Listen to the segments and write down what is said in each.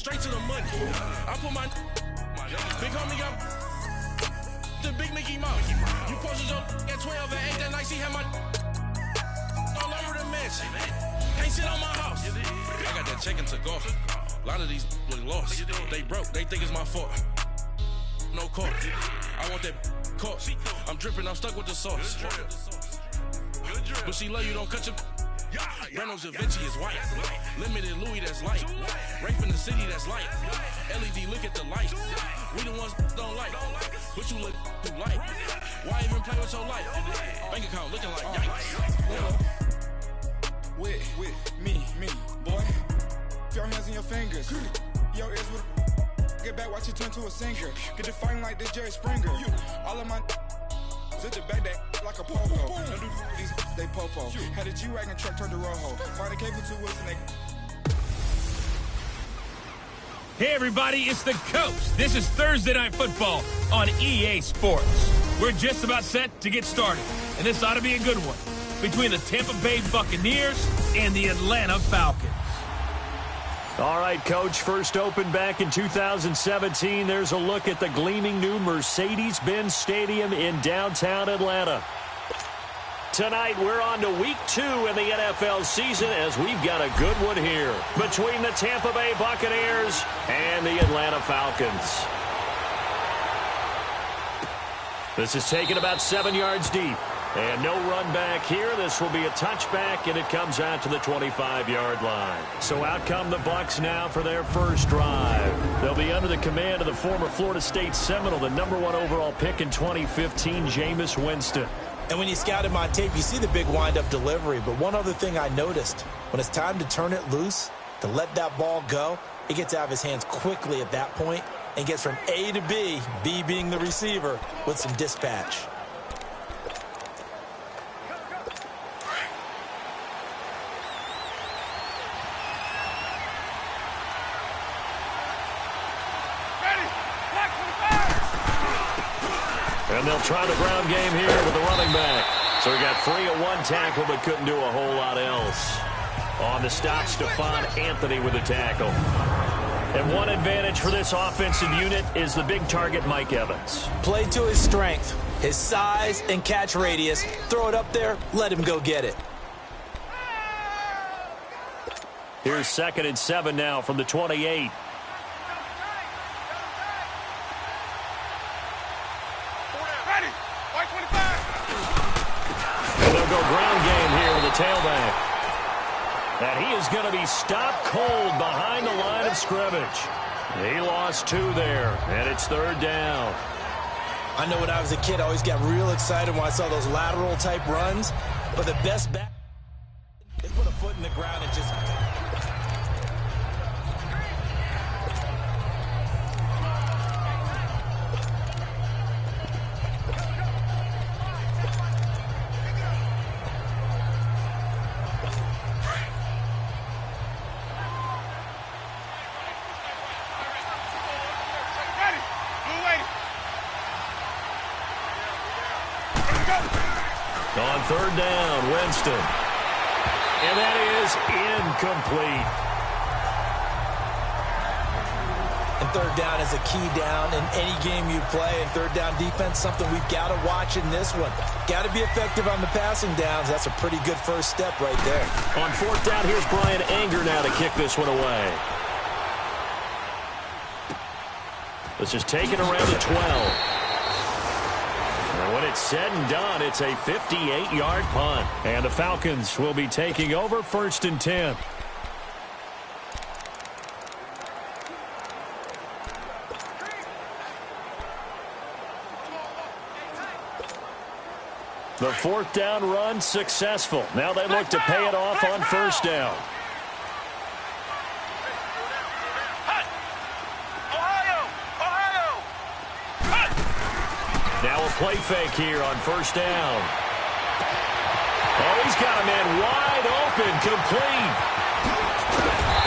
straight to the money. I put my big homie got the big Mickey Mouse. You posted your at 12 and 8 that night. She had my all over the mansion. Can't sit on my house. I got that check into golf. A lot of these look lost. They broke. They think it's my fault. No court. I want that court. I'm dripping. I'm stuck with the sauce. But she love you. Don't cut your. Reynolds Da Vinci is white. Limited Louis that's light. Rape in the city that's light. LED look at the light. We the ones don't like. But you look too light. Why even play with your life? Bank account looking like yikes. With me, boy. Your hands in your fingers. Your ears with get back, watch it turn to a singer. Get the fighting like this Jerry Springer. All of my zip the back that like a popo. Don't do these they popo. Had a G-Wagon truck turned to Rojo. Find a cable 2 wheels and they. Hey everybody, it's the Coach. This is Thursday Night Football on EA Sports. We're just about set to get started, and this ought to be a good one between the Tampa Bay Buccaneers and the Atlanta Falcons. All right, Coach, first opened back in 2017. There's a look at the gleaming new Mercedes-Benz Stadium in downtown Atlanta. Tonight, we're on to week 2 in the NFL season as we've got a good one here between the Tampa Bay Buccaneers and the Atlanta Falcons. This is taken about 7 yards deep. And no run back here. This will be a touchback, and it comes out to the 25-yard line. So out come the Bucs now for their first drive. They'll be under the command of the former Florida State Seminole, the #1 overall pick in 2015, Jameis Winston. And when you scouted my tape, you see the big wind-up delivery. But one other thing I noticed, when it's time to turn it loose, to let that ball go, it gets out of his hands quickly at that point and gets from A to B, B being the receiver, with some dispatch. And they'll try the ground game here with the running back. So he got free of one tackle but couldn't do a whole lot else. On the stop, Stephon Anthony with the tackle. And one advantage for this offensive unit is the big target, Mike Evans. Play to his strength, his size and catch radius. Throw it up there, let him go get it. Here's 2nd and 7 now from the 28. And they'll go ground game here with the tailback. And he is going to be stopped cold behind the line of scrimmage. He lost 2 there, and it's 3rd down. I know when I was a kid, I always got real excited when I saw those lateral-type runs. But the best back, they put a foot in the ground and just... On 3rd down, Winston. And that is incomplete. And 3rd down is a key down in any game you play. And 3rd down defense, something we've got to watch in this one. Got to be effective on the passing downs. That's a pretty good first step right there. On 4th down, here's Brian Anger now to kick this one away. This is taken around the 12. And when it's said and done, it's a 58-yard punt. And the Falcons will be taking over 1st and 10. The 4th down run successful. Now they look to pay it off on 1st down. Now a play fake here on 1st down. Oh, he's got a man wide open, complete.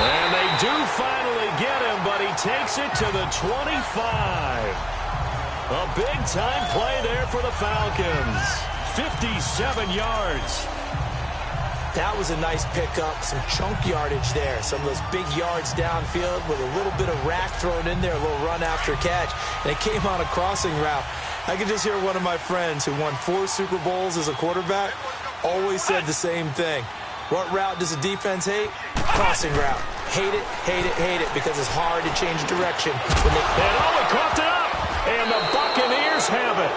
And they do finally get him, but he takes it to the 25. A big-time play there for the Falcons. 57 yards. That was a nice pickup, some chunk yardage there. Some of those big yards downfield with a little bit of rack thrown in there, a little run after catch. And it came on a crossing route. I could just hear one of my friends who won 4 Super Bowls as a quarterback always said the same thing. What route does the defense hate? Crossing route. Hate it, hate it, hate it, because it's hard to change direction. When they... And Owen coughed it up, and the Buccaneers have it.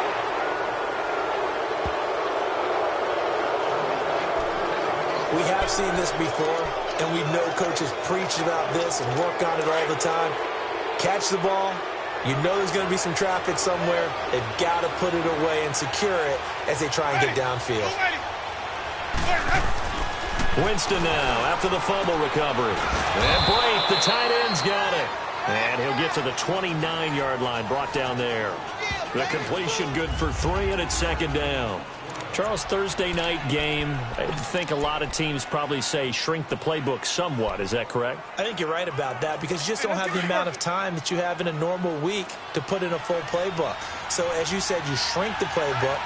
We have seen this before, and we know coaches preach about this and work on it all the time. Catch the ball. You know there's going to be some traffic somewhere. They've got to put it away and secure it as they try and get downfield. Winston now after the fumble recovery. And Blake, the tight end's got it. And he'll get to the 29-yard line, brought down there. The completion good for 3, and it's second down. Charles, Thursday night game, I think a lot of teams probably say shrink the playbook somewhat. Is that correct? I think you're right about that because you just don't have the amount of time that you have in a normal week to put in a full playbook. So as you said, you shrink the playbook,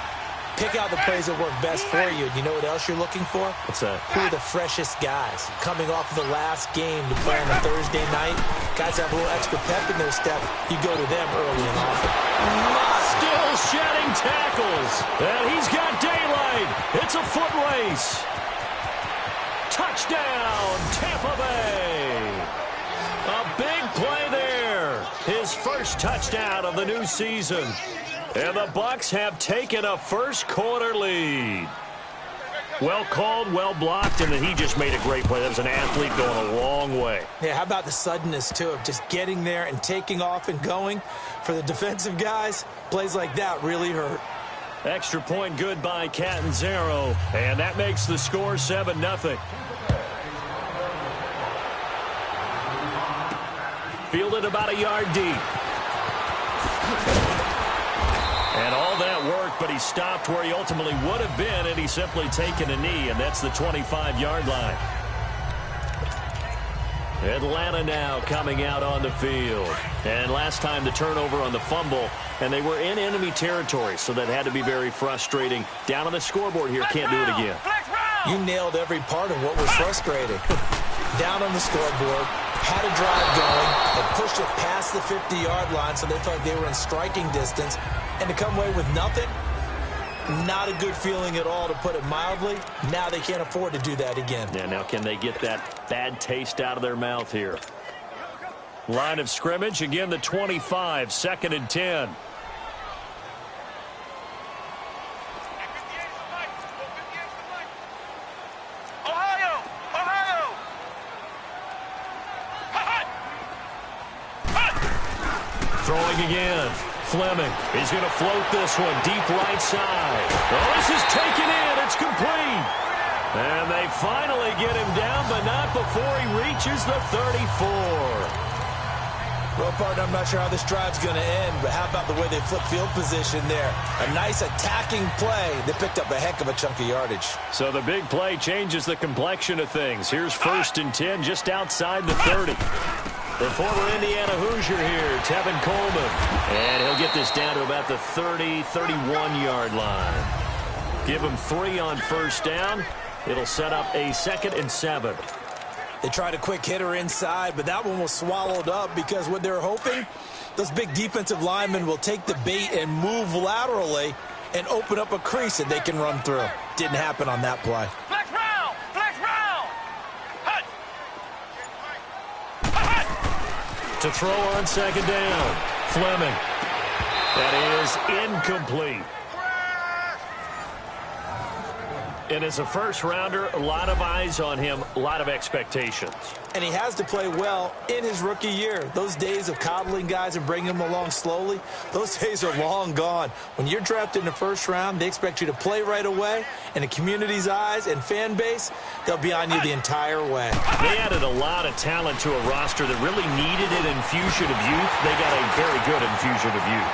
pick out the plays that work best for you. And you know what else you're looking for? What's that? Who are the freshest guys coming off of the last game to play on a Thursday night? Guys have a little extra pep in their step. You go to them early and often. Still shedding tackles. And he's got daylight. It's a foot race. Touchdown, Tampa Bay. A big play there. His first touchdown of the new season. And the Bucs have taken a first-quarter lead. Well called, well blocked, and then he just made a great play. That was an athlete going a long way. Yeah, how about the suddenness, too, of just getting there and taking off and going? For the defensive guys, plays like that really hurt. Extra point good by Catanzaro, and that makes the score 7-0. Fielded about a yard deep. And all that worked, but he stopped where he ultimately would have been, and he's simply taken a knee, and that's the 25-yard line. Atlanta now coming out on the field. And last time the turnover on the fumble, and they were in enemy territory, so that had to be very frustrating. Down on the scoreboard here, can't do it again. You nailed every part of what was frustrating. Down on the scoreboard, had a drive going, and pushed it past the 50-yard line so they felt like they were in striking distance. And to come away with nothing, not a good feeling at all, to put it mildly. Now they can't afford to do that again. Yeah, now can they get that bad taste out of their mouth here? Line of scrimmage, again the 25, 2nd and 10. Throwing again. Fleming. He's going to float this one deep right side. Oh, this is taken in. It's complete. And they finally get him down, but not before he reaches the 34. Well, partner, I'm not sure how this drive's going to end, but how about the way they flip field position there? A nice attacking play. They picked up a heck of a chunk of yardage. So the big play changes the complexion of things. Here's 1st and 10 just outside the 30. The former Indiana Hoosier here, Tevin Coleman. And he'll get this down to about the 30, 31-yard line. Give him 3 on 1st down. It'll set up a 2nd and 7. They tried a quick hitter inside, but that one was swallowed up because what they're hoping, those big defensive linemen will take the bait and move laterally and open up a crease that they can run through. Didn't happen on that play. Flex round! Flex round! Hut! To throw on 2nd down. Fleming. That is incomplete. And as a first-rounder, a lot of eyes on him, a lot of expectations. And he has to play well in his rookie year. Those days of coddling guys and bringing them along slowly, those days are long gone. When you're drafted in the 1st round, they expect you to play right away. In the community's eyes and fan base, they'll be on you the entire way. They added a lot of talent to a roster that really needed an infusion of youth. They got a very good infusion of youth.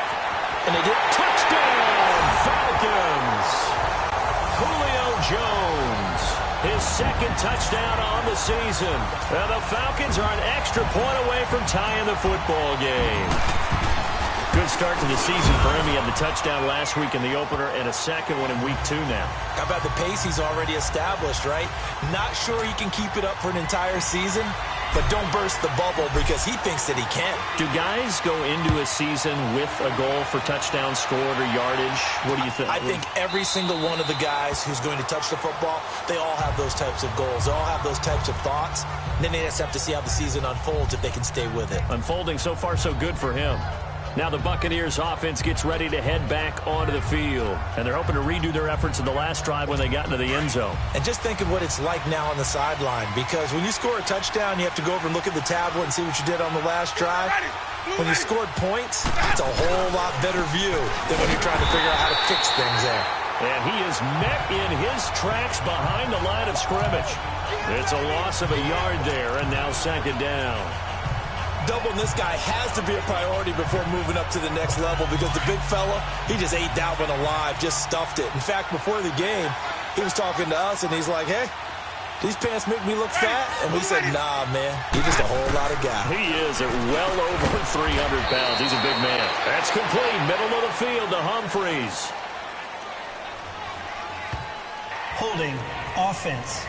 And they did. Touchdown, Falcons! Julio Jones, his 2nd touchdown on the season. And the Falcons are an extra point away from tying the football game. Good start to the season for him. He had the touchdown last week in the opener and a second one in week 2 now. How about the pace he's already established, right? Not sure he can keep it up for an entire season, but don't burst the bubble because he thinks that he can. Do guys go into a season with a goal for touchdowns scored or yardage? What do you think? I think every single one of the guys who's going to touch the football, they all have those types of goals. They all have those types of thoughts. And then they just have to see how the season unfolds if they can stay with it. Unfolding so far so good for him. Now the Buccaneers offense gets ready to head back onto the field. And they're hoping to redo their efforts in the last drive when they got into the end zone. And just think of what it's like now on the sideline. Because when you score a touchdown, you have to go over and look at the tablet and see what you did on the last drive. When you scored points, it's a whole lot better view than when you're trying to figure out how to fix things there. And he is met in his tracks behind the line of scrimmage. It's a loss of a yard there, and now second down. Doubling this guy has to be a priority before moving up to the next level because the big fella, he just ate that one alive, just stuffed it. In fact, before the game, he was talking to us, and he's like, hey, these pants make me look fat? And we said, nah, man, you're just a whole lot of guy. He is at well over 300 pounds. He's a big man. That's complete. Middle of the field to Humphreys. Holding offense.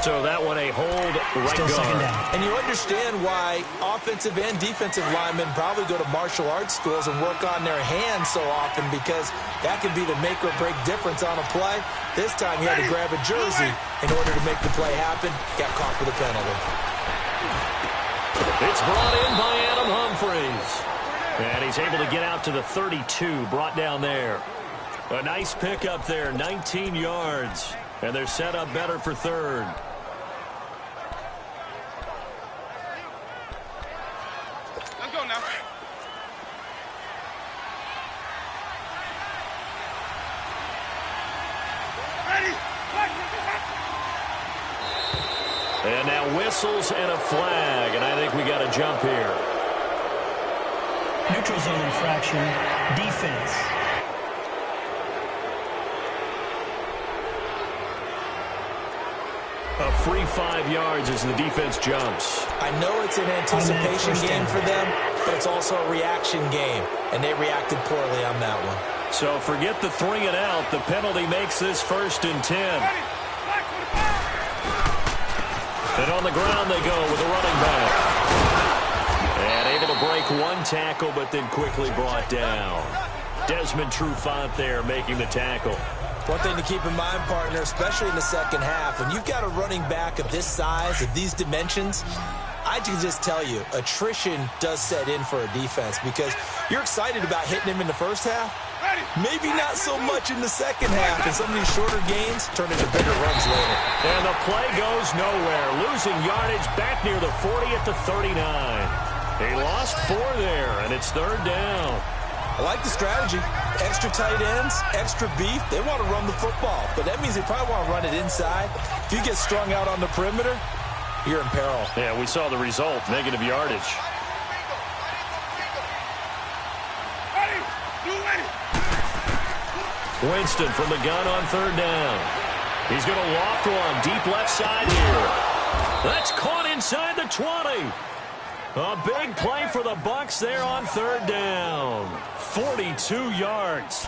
So that one a hold right Still second guard. down. And you understand why offensive and defensive linemen probably go to martial arts schools and work on their hands so often because that can be the make or break difference on a play. This time he had to grab a jersey in order to make the play happen. Got caught with a penalty. It's brought in by Adam Humphreys. And he's able to get out to the 32, brought down there. A nice pickup there, 19 yards. And they're set up better for third. Let's go now. Ready? And now whistles and a flag. And I think we got a jump here. Neutral zone infraction. Defense. A free 5 yards as the defense jumps. I know it's an anticipation game for them, but it's also a reaction game, and they reacted poorly on that one. So forget the 3 and out. The penalty makes this 1st and 10. And on the ground they go with a running back. And able to break one tackle, but then quickly brought down. Desmond Trufant there making the tackle. One thing to keep in mind, partner, especially in the second half, when you've got a running back of this size, of these dimensions, I can just tell you, attrition does set in for a defense because you're excited about hitting him in the first half. Maybe not so much in the second half, and some of these shorter gains turn into bigger runs later. And the play goes nowhere. Losing yardage back near the 40 at the 39. He lost 4 there, and it's third down. I like the strategy. Extra tight ends, extra beef. They want to run the football, but that means they probably want to run it inside. If you get strung out on the perimeter, you're in peril. Yeah, we saw the result, negative yardage. Winston from the gun on third down. He's going to loft one deep left side here. That's caught inside the 20. A big play for the Bucs there on third down. 42 yards.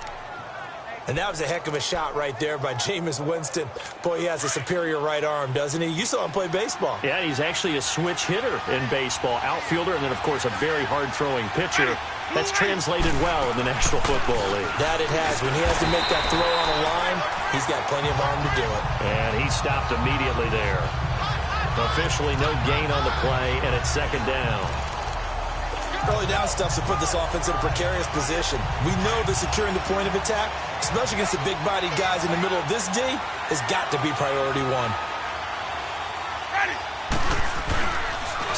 And that was a heck of a shot right there by Jameis Winston. Boy, he has a superior right arm, doesn't he? You saw him play baseball. Yeah, he's actually a switch hitter in baseball. Outfielder, and then, of course, a very hard-throwing pitcher. That's translated well in the National Football League. That it has. When he has to make that throw on a line, he's got plenty of arm to do it. And he stopped immediately there. Officially no gain on the play, and it's second down. Early down stuff to put this offense in a precarious position. We know that securing the point of attack, especially against the big-bodied guys in the middle of this D, has got to be priority one.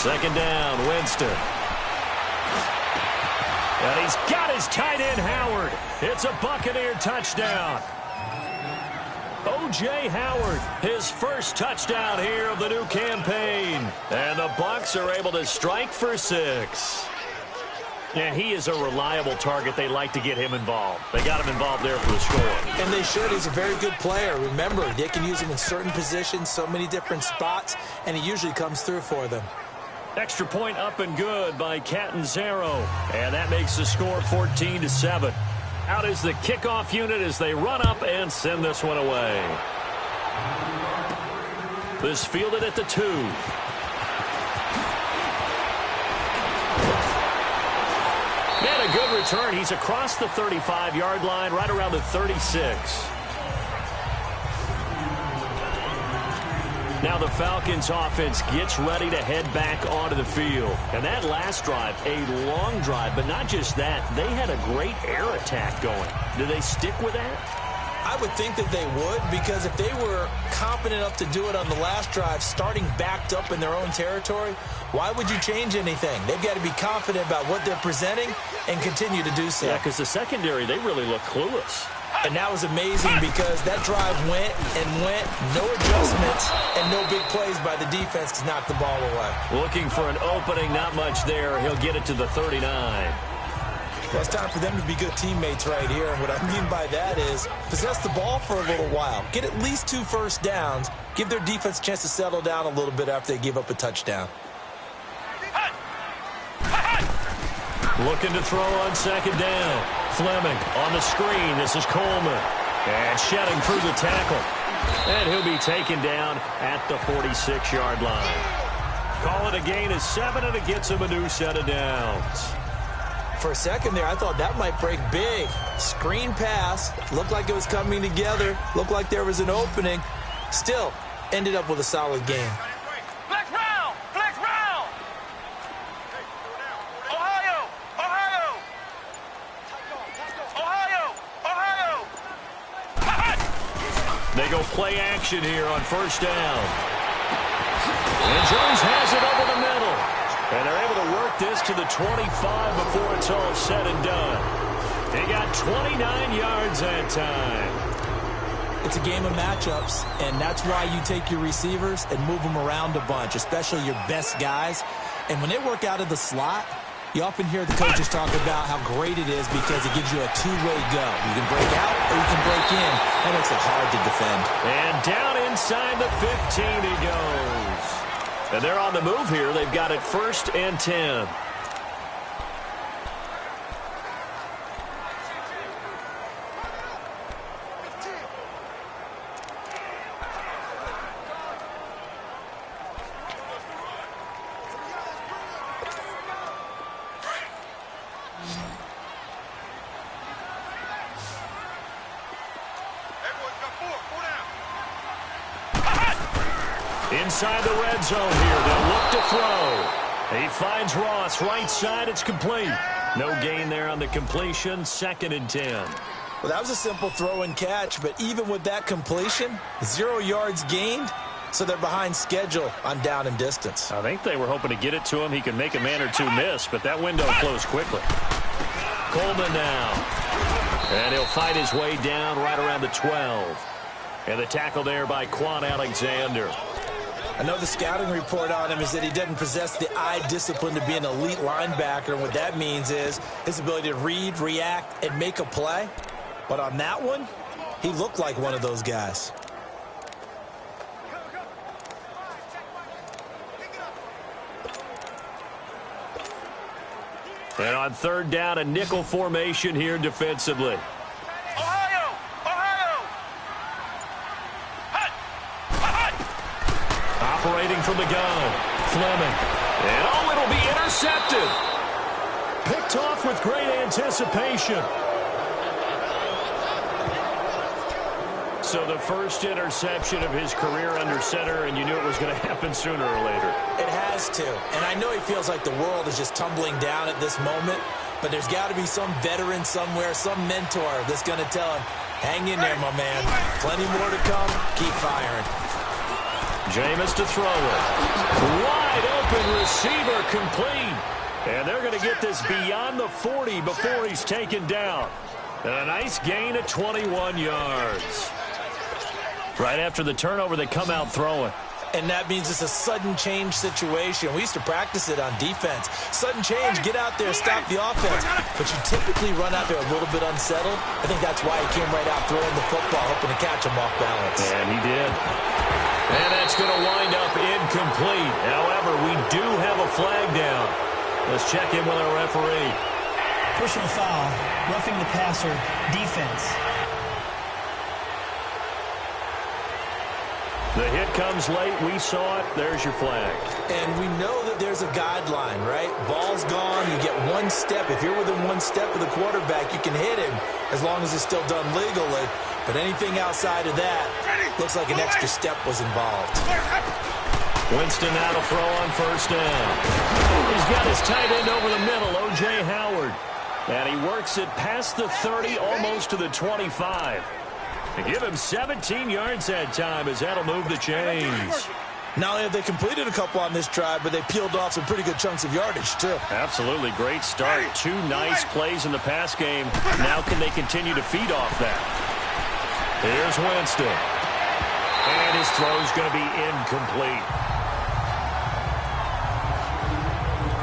Second down, Winston. And he's got his tight end, Howard. It's a Buccaneer touchdown. O.J. Howard, his first touchdown here of the new campaign. And the Bucs are able to strike for 6. And he is a reliable target. They like to get him involved. They got him involved there for the score. And they should. He's a very good player. Remember, they can use him in certain positions, so many different spots, and he usually comes through for them. Extra point up and good by Catanzaro. And that makes the score 14-7. Out is the kickoff unit as they run up and send this one away. This fielded at the 2. And a good return. He's across the 35-yard line, right around the 36. Now the Falcons offense gets ready to head back onto the field. And that last drive, a long drive, but not just that. They had a great air attack going. Do they stick with that? I would think that they would, because if they were competent enough to do it on the last drive, starting backed up in their own territory, why would you change anything? They've got to be confident about what they're presenting and continue to do so. Yeah, because the secondary, they really look clueless. And that was amazing because that drive went and went, no adjustments, and no big plays by the defense to knock the ball away. Looking for an opening, not much there. He'll get it to the 39. Well, it's time for them to be good teammates right here. And what I mean by that is possess the ball for a little while. Get at least 2 first downs. Give their defense a chance to settle down a little bit after they give up a touchdown. Looking to throw on second down. Fleming on the screen. This is Coleman. And shedding through the tackle. And he'll be taken down at the 46-yard line. Call it a gain of 7, and it gets him a new set of downs. For a second there, I thought that might break big. Screen pass. Looked like it was coming together. Looked like there was an opening. Still, ended up with a solid game. Flex round! Flex round! Ohio! Ohio! Ohio! Ohio! They go play action here on first down. And Jones has it over the middle. And they're able to work this to the 25 before it's all said and done. They got 29 yards that time. It's a game of matchups, and that's why you take your receivers and move them around a bunch, especially your best guys. And when they work out of the slot, you often hear the coaches talk about how great it is because it gives you a two-way go. You can break out or you can break in. That makes it hard to defend. And down inside the 15 he goes. And they're on the move here. They've got it 1st and 10. Inside the red zone here, they'll look to throw. He finds Ross, right side, it's complete. No gain there on the completion, 2nd and 10. Well, that was a simple throw and catch, but even with that completion, 0 yards gained, so they're behind schedule on down and distance. I think they were hoping to get it to him. He could make a man or two miss, but that window closed quickly. Coleman now. And he'll fight his way down right around the 12. And the tackle there by Quan Alexander. I know the scouting report on him is that he doesn't possess the eye discipline to be an elite linebacker. And what that means is his ability to read, react, and make a play. But on that one, he looked like one of those guys. And on 3rd down, a nickel formation here defensively. Ohio! Ohio! Operating from the gun. Fleming. And oh, it'll be intercepted. Picked off with great anticipation. So the first interception of his career under center, and you knew it was going to happen sooner or later. It has to. And I know he feels like the world is just tumbling down at this moment, but there's got to be some veteran somewhere, some mentor that's going to tell him, hang in there, my man. Plenty more to come. Keep firing. Jameis to throw it. Wide open receiver complete. And they're going to get this beyond the 40 before he's taken down. And a nice gain of 21 yards. Right after the turnover, they come out throwing. And that means it's a sudden change situation. We used to practice it on defense. Sudden change, get out there, stop the offense. But you typically run out there a little bit unsettled. I think that's why he came right out throwing the football, hoping to catch him off balance. And he did. And that's going to wind up incomplete. However, we do have a flag down. Let's check in with our referee. Personal foul, roughing the passer, defense. The hit comes late. We saw it. There's your flag. And we know that there's a guideline, right? Ball's gone. You get one step. If you're within one step of the quarterback, you can hit him as long as it's still done legally. But anything outside of that, looks like an extra step was involved. Winston now to throw on first down. He's got his tight end over the middle, O.J. Howard. And he works it past the 30, almost to the 25. To give him 17 yards that time, as that'll move the chains. Not only have they completed a couple on this drive, but they peeled off some pretty good chunks of yardage, too. Absolutely. Great start. 2 nice plays in the pass game. Now can they continue to feed off that? Here's Winston. And his throw's going to be incomplete.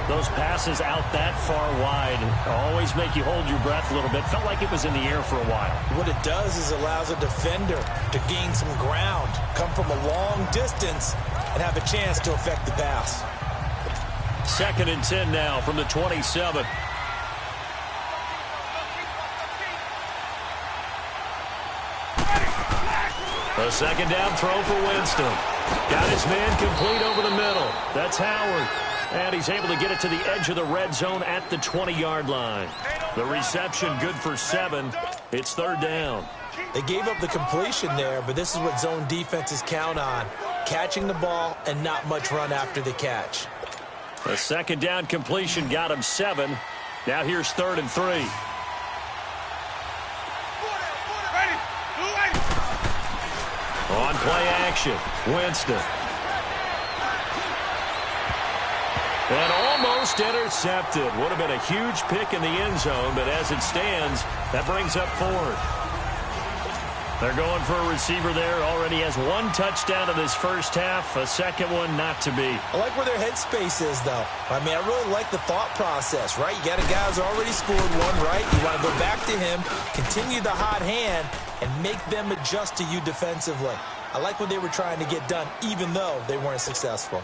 Those passes out that far wide always make you hold your breath a little bit. Felt like it was in the air for a while. What it does is allows a defender to gain some ground, come from a long distance, and have a chance to affect the pass. 2nd and 10 now from the 27. A second down throw for Winston. Got his man complete over the middle. That's Howard. And he's able to get it to the edge of the red zone at the 20-yard line. The reception good for 7. It's 3rd down. They gave up the completion there, but this is what zone defenses count on. Catching the ball and not much run after the catch. A 2nd down completion got him 7. Now here's 3rd and 3. On play action, Winston. And almost intercepted. Would have been a huge pick in the end zone, but as it stands, that brings up 4th. They're going for a receiver there. Already has 1 touchdown in this first half. A second one not to be. I like where their headspace is, though. I mean, I really like the thought process, right? You got a guy who's already scored 1, right? You want to go back to him, continue the hot hand, and make them adjust to you defensively. I like what they were trying to get done, even though they weren't successful.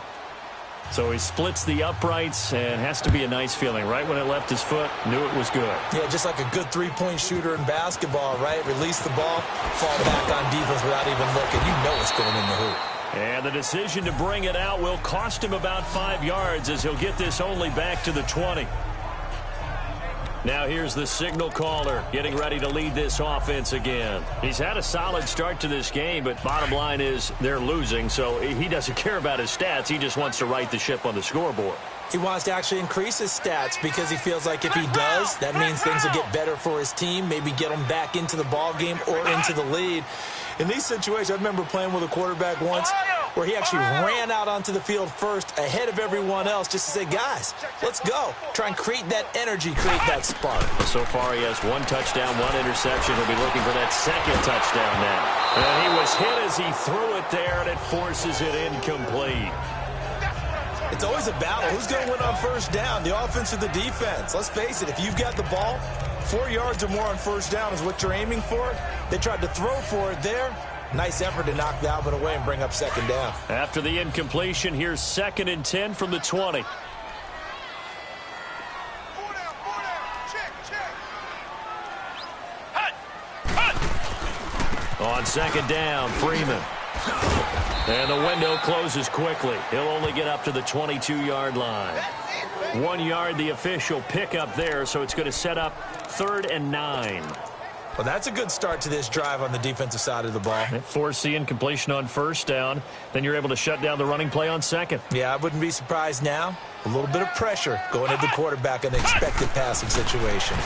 So he splits the uprights, and has to be a nice feeling. Right when it left his foot, knew it was good. Yeah, just like a good three-point shooter in basketball, right? Release the ball, fall back on defense without even looking. You know it's going in the hoop. And the decision to bring it out will cost him about 5 yards, as he'll get this only back to the 20. Now here's the signal caller getting ready to lead this offense again. He's had a solid start to this game, but bottom line is they're losing, so he doesn't care about his stats. He just wants to right the ship on the scoreboard. He wants to actually increase his stats because he feels like if he does, that means things will get better for his team, maybe get them back into the ball game or into the lead. In these situations, I remember playing with a quarterback once where he actually ran out onto the field first ahead of everyone else just to say, guys, let's go. Try and create that energy, create that spark. So far, he has 1 touchdown, 1 interception. He'll be looking for that 2nd touchdown now. And he was hit as he threw it there, and it forces it incomplete. It's always a battle. Who's going to win on first down, the offense or the defense? Let's face it, if you've got the ball, 4 yards or more on first down is what you're aiming for. They tried to throw for it there. Nice effort to knock the Alvin away and bring up 2nd down. After the incompletion, here's 2nd and 10 from the 20. On 2nd down, Freeman. And the window closes quickly. He'll only get up to the 22-yard line. 1 yard, the official pickup there, so it's going to set up 3rd and 9. Well, that's a good start to this drive on the defensive side of the ball. Force the incompletion on first down. Then you're able to shut down the running play on 2nd. Yeah, I wouldn't be surprised now. A little bit of pressure going into the quarterback in the expected passing situation.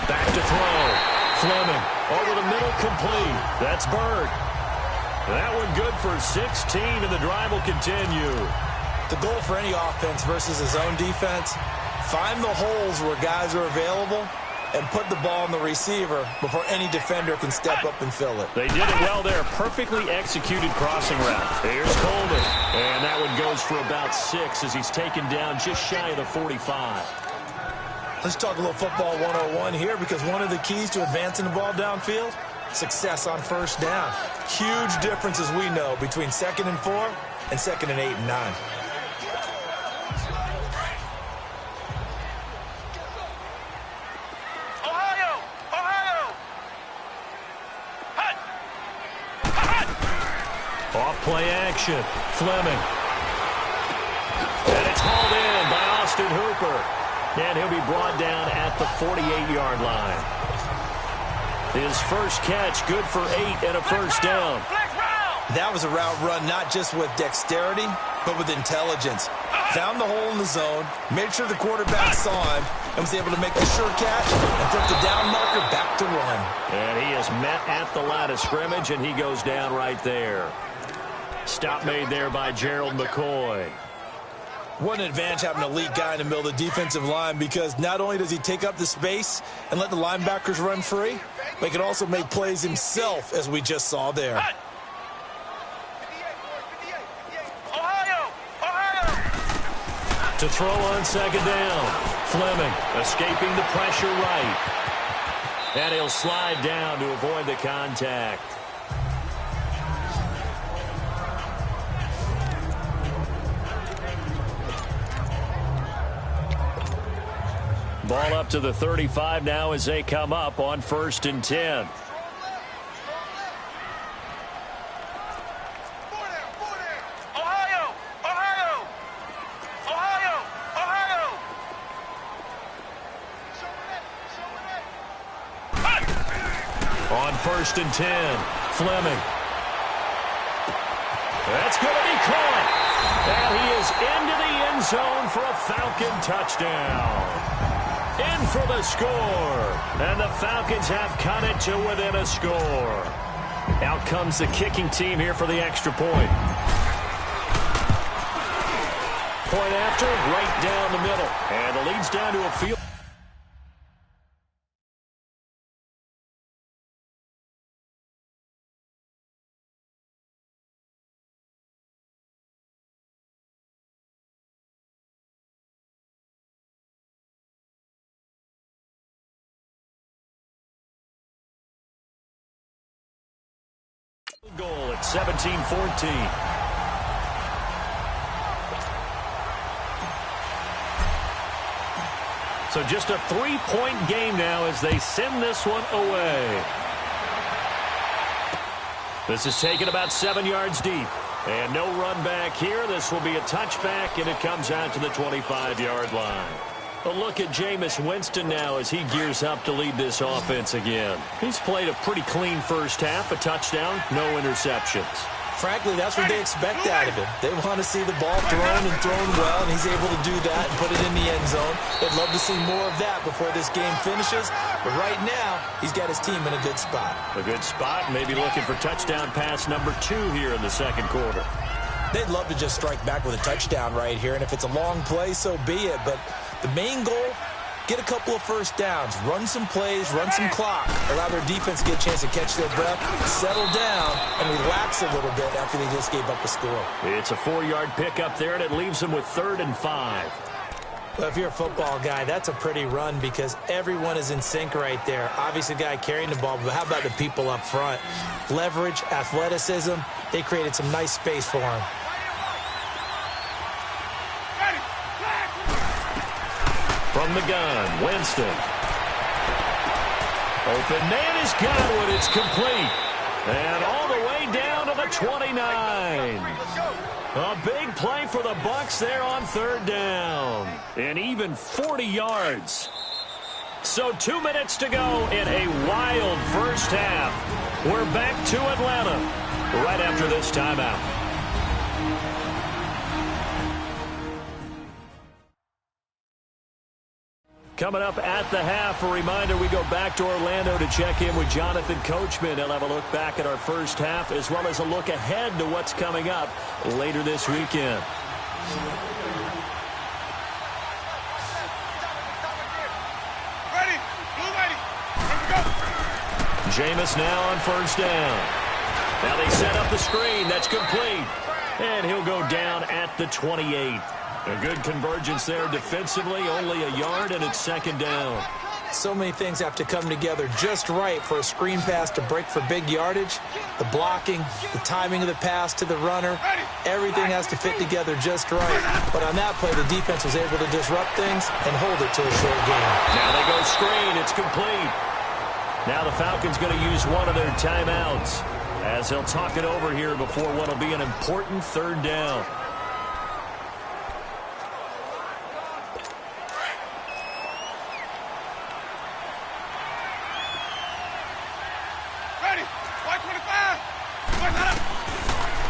Back to throw. Fleming over the middle, complete. That's Bird. That one good for 16, and the drive will continue. The goal for any offense versus his own defense, find the holes where guys are available and put the ball on the receiver before any defender can step up and fill it. They did it well there. Perfectly executed crossing route. Here's Coleman. And that one goes for about 6 as he's taken down just shy of the 45. Let's talk a little football 101 here, because one of the keys to advancing the ball downfield, success on first down. Huge difference, as we know, between 2nd and 4 and 2nd and 8 and 9. Off-play action. Fleming. And it's hauled in by Austin Hooper. And he'll be brought down at the 48-yard line. His first catch, good for 8 and a first down. That was a route run not just with dexterity, but with intelligence. Found the hole in the zone, made sure the quarterback saw him, and was able to make the sure catch and flip the down marker back to run. And he is met at the line of scrimmage, and he goes down right there. Stop made there by Gerald McCoy. What an advantage having an elite guy in the middle of the defensive line, because not only does he take up the space and let the linebackers run free, but he can also make plays himself, as we just saw there. To throw on second down. Fleming escaping the pressure right. And he'll slide down to avoid the contact. Ball up to the 35 now as they come up on 1st and 10. On 1st and 10, Fleming. That's going to be caught. And he is into the end zone for a Falcon touchdown. In for the score. And the Falcons have cut it to within a score. Out comes the kicking team here for the extra point. Point after, right down the middle. And the lead's down to a field. Goal at 17-14. So just a 3-point game now as they send this one away. This is taken about 7 yards deep. And no run back here. This will be a touchback, and it comes out to the 25-yard line. A look at Jameis Winston now as he gears up to lead this offense again. He's played a pretty clean first half, a touchdown, no interceptions. Frankly, that's what they expect out of him. They want to see the ball thrown and thrown well, and he's able to do that and put it in the end zone. They'd love to see more of that before this game finishes. But right now, he's got his team in a good spot. A good spot, maybe looking for touchdown pass number 2 here in the second quarter. They'd love to just strike back with a touchdown right here, and if it's a long play, so be it. But the main goal, get a couple of first downs, run some plays, run some clock, allow their defense to get a chance to catch their breath, settle down, and relax a little bit after they just gave up a score. It's a 4-yard pickup there, and it leaves them with 3rd and 5. Well, if you're a football guy, that's a pretty run because everyone is in sync right there. Obviously, the guy carrying the ball, but how about the people up front? Leverage, athleticism, they created some nice space for him. From the gun, Winston. Open man is Godwin. It's complete. And all the way down to the 29. A big play for the Bucs there on 3rd down. And even 40 yards. So 2 minutes to go in a wild first half. We're back to Atlanta right after this timeout. Coming up at the half, a reminder, we go back to Orlando to check in with Jonathan Coachman. He'll have a look back at our first half as well as a look ahead to what's coming up later this weekend. Ready, blue lady, here we go. Jameis now on 1st down. Now they set up the screen. That's complete. And he'll go down at the 28. A good convergence there defensively, only a yard, and it's 2nd down. So many things have to come together just right for a screen pass to break for big yardage. The blocking, the timing of the pass to the runner, everything has to fit together just right. But on that play, the defense was able to disrupt things and hold it to a short game. Now they go screen. It's complete. Now the Falcons going to use one of their timeouts as they'll talk it over here before what will be an important third down.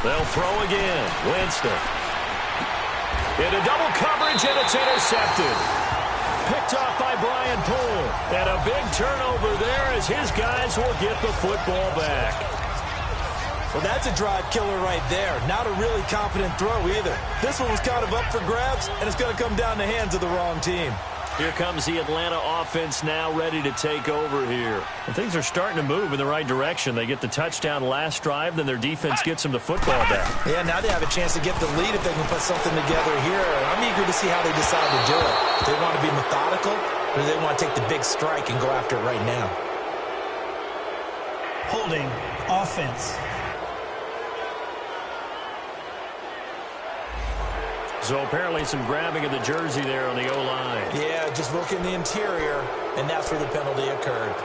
They'll throw again. Winston. Into double coverage, and it's intercepted. Picked off by Brian Poole. And a big turnover there as his guys will get the football back. Well, that's a drive killer right there. Not a really confident throw either. This one was kind of up for grabs, and it's going to come down the hands of the wrong team. Here comes the Atlanta offense now ready to take over here. And things are starting to move in the right direction. They get the touchdown last drive, then their defense gets them the football back. Yeah, now they have a chance to get the lead if they can put something together here. I'm eager to see how they decide to do it. Do they want to be methodical, or do they want to take the big strike and go after it right now? Holding offense. So apparently some grabbing of the jersey there on the O-line. Yeah, just look in the interior, and that's where the penalty occurred.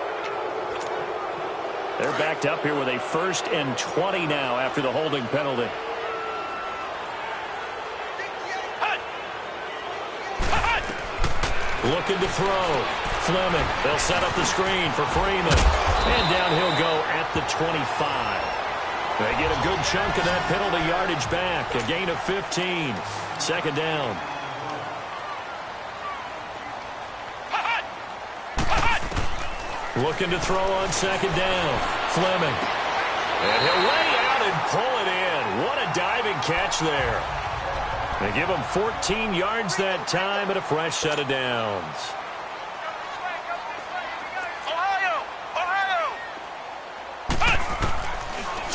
They're backed up here with a 1st and 20 now after the holding penalty. Looking to throw. Fleming. They'll set up the screen for Freeman. And down he'll go at the 25. They get a good chunk of that penalty yardage back. A gain of 15. 2nd down. Looking to throw on 2nd down. Fleming. And he'll lay out and pull it in. What a diving catch there. They give him 14 yards that time and a fresh set of downs.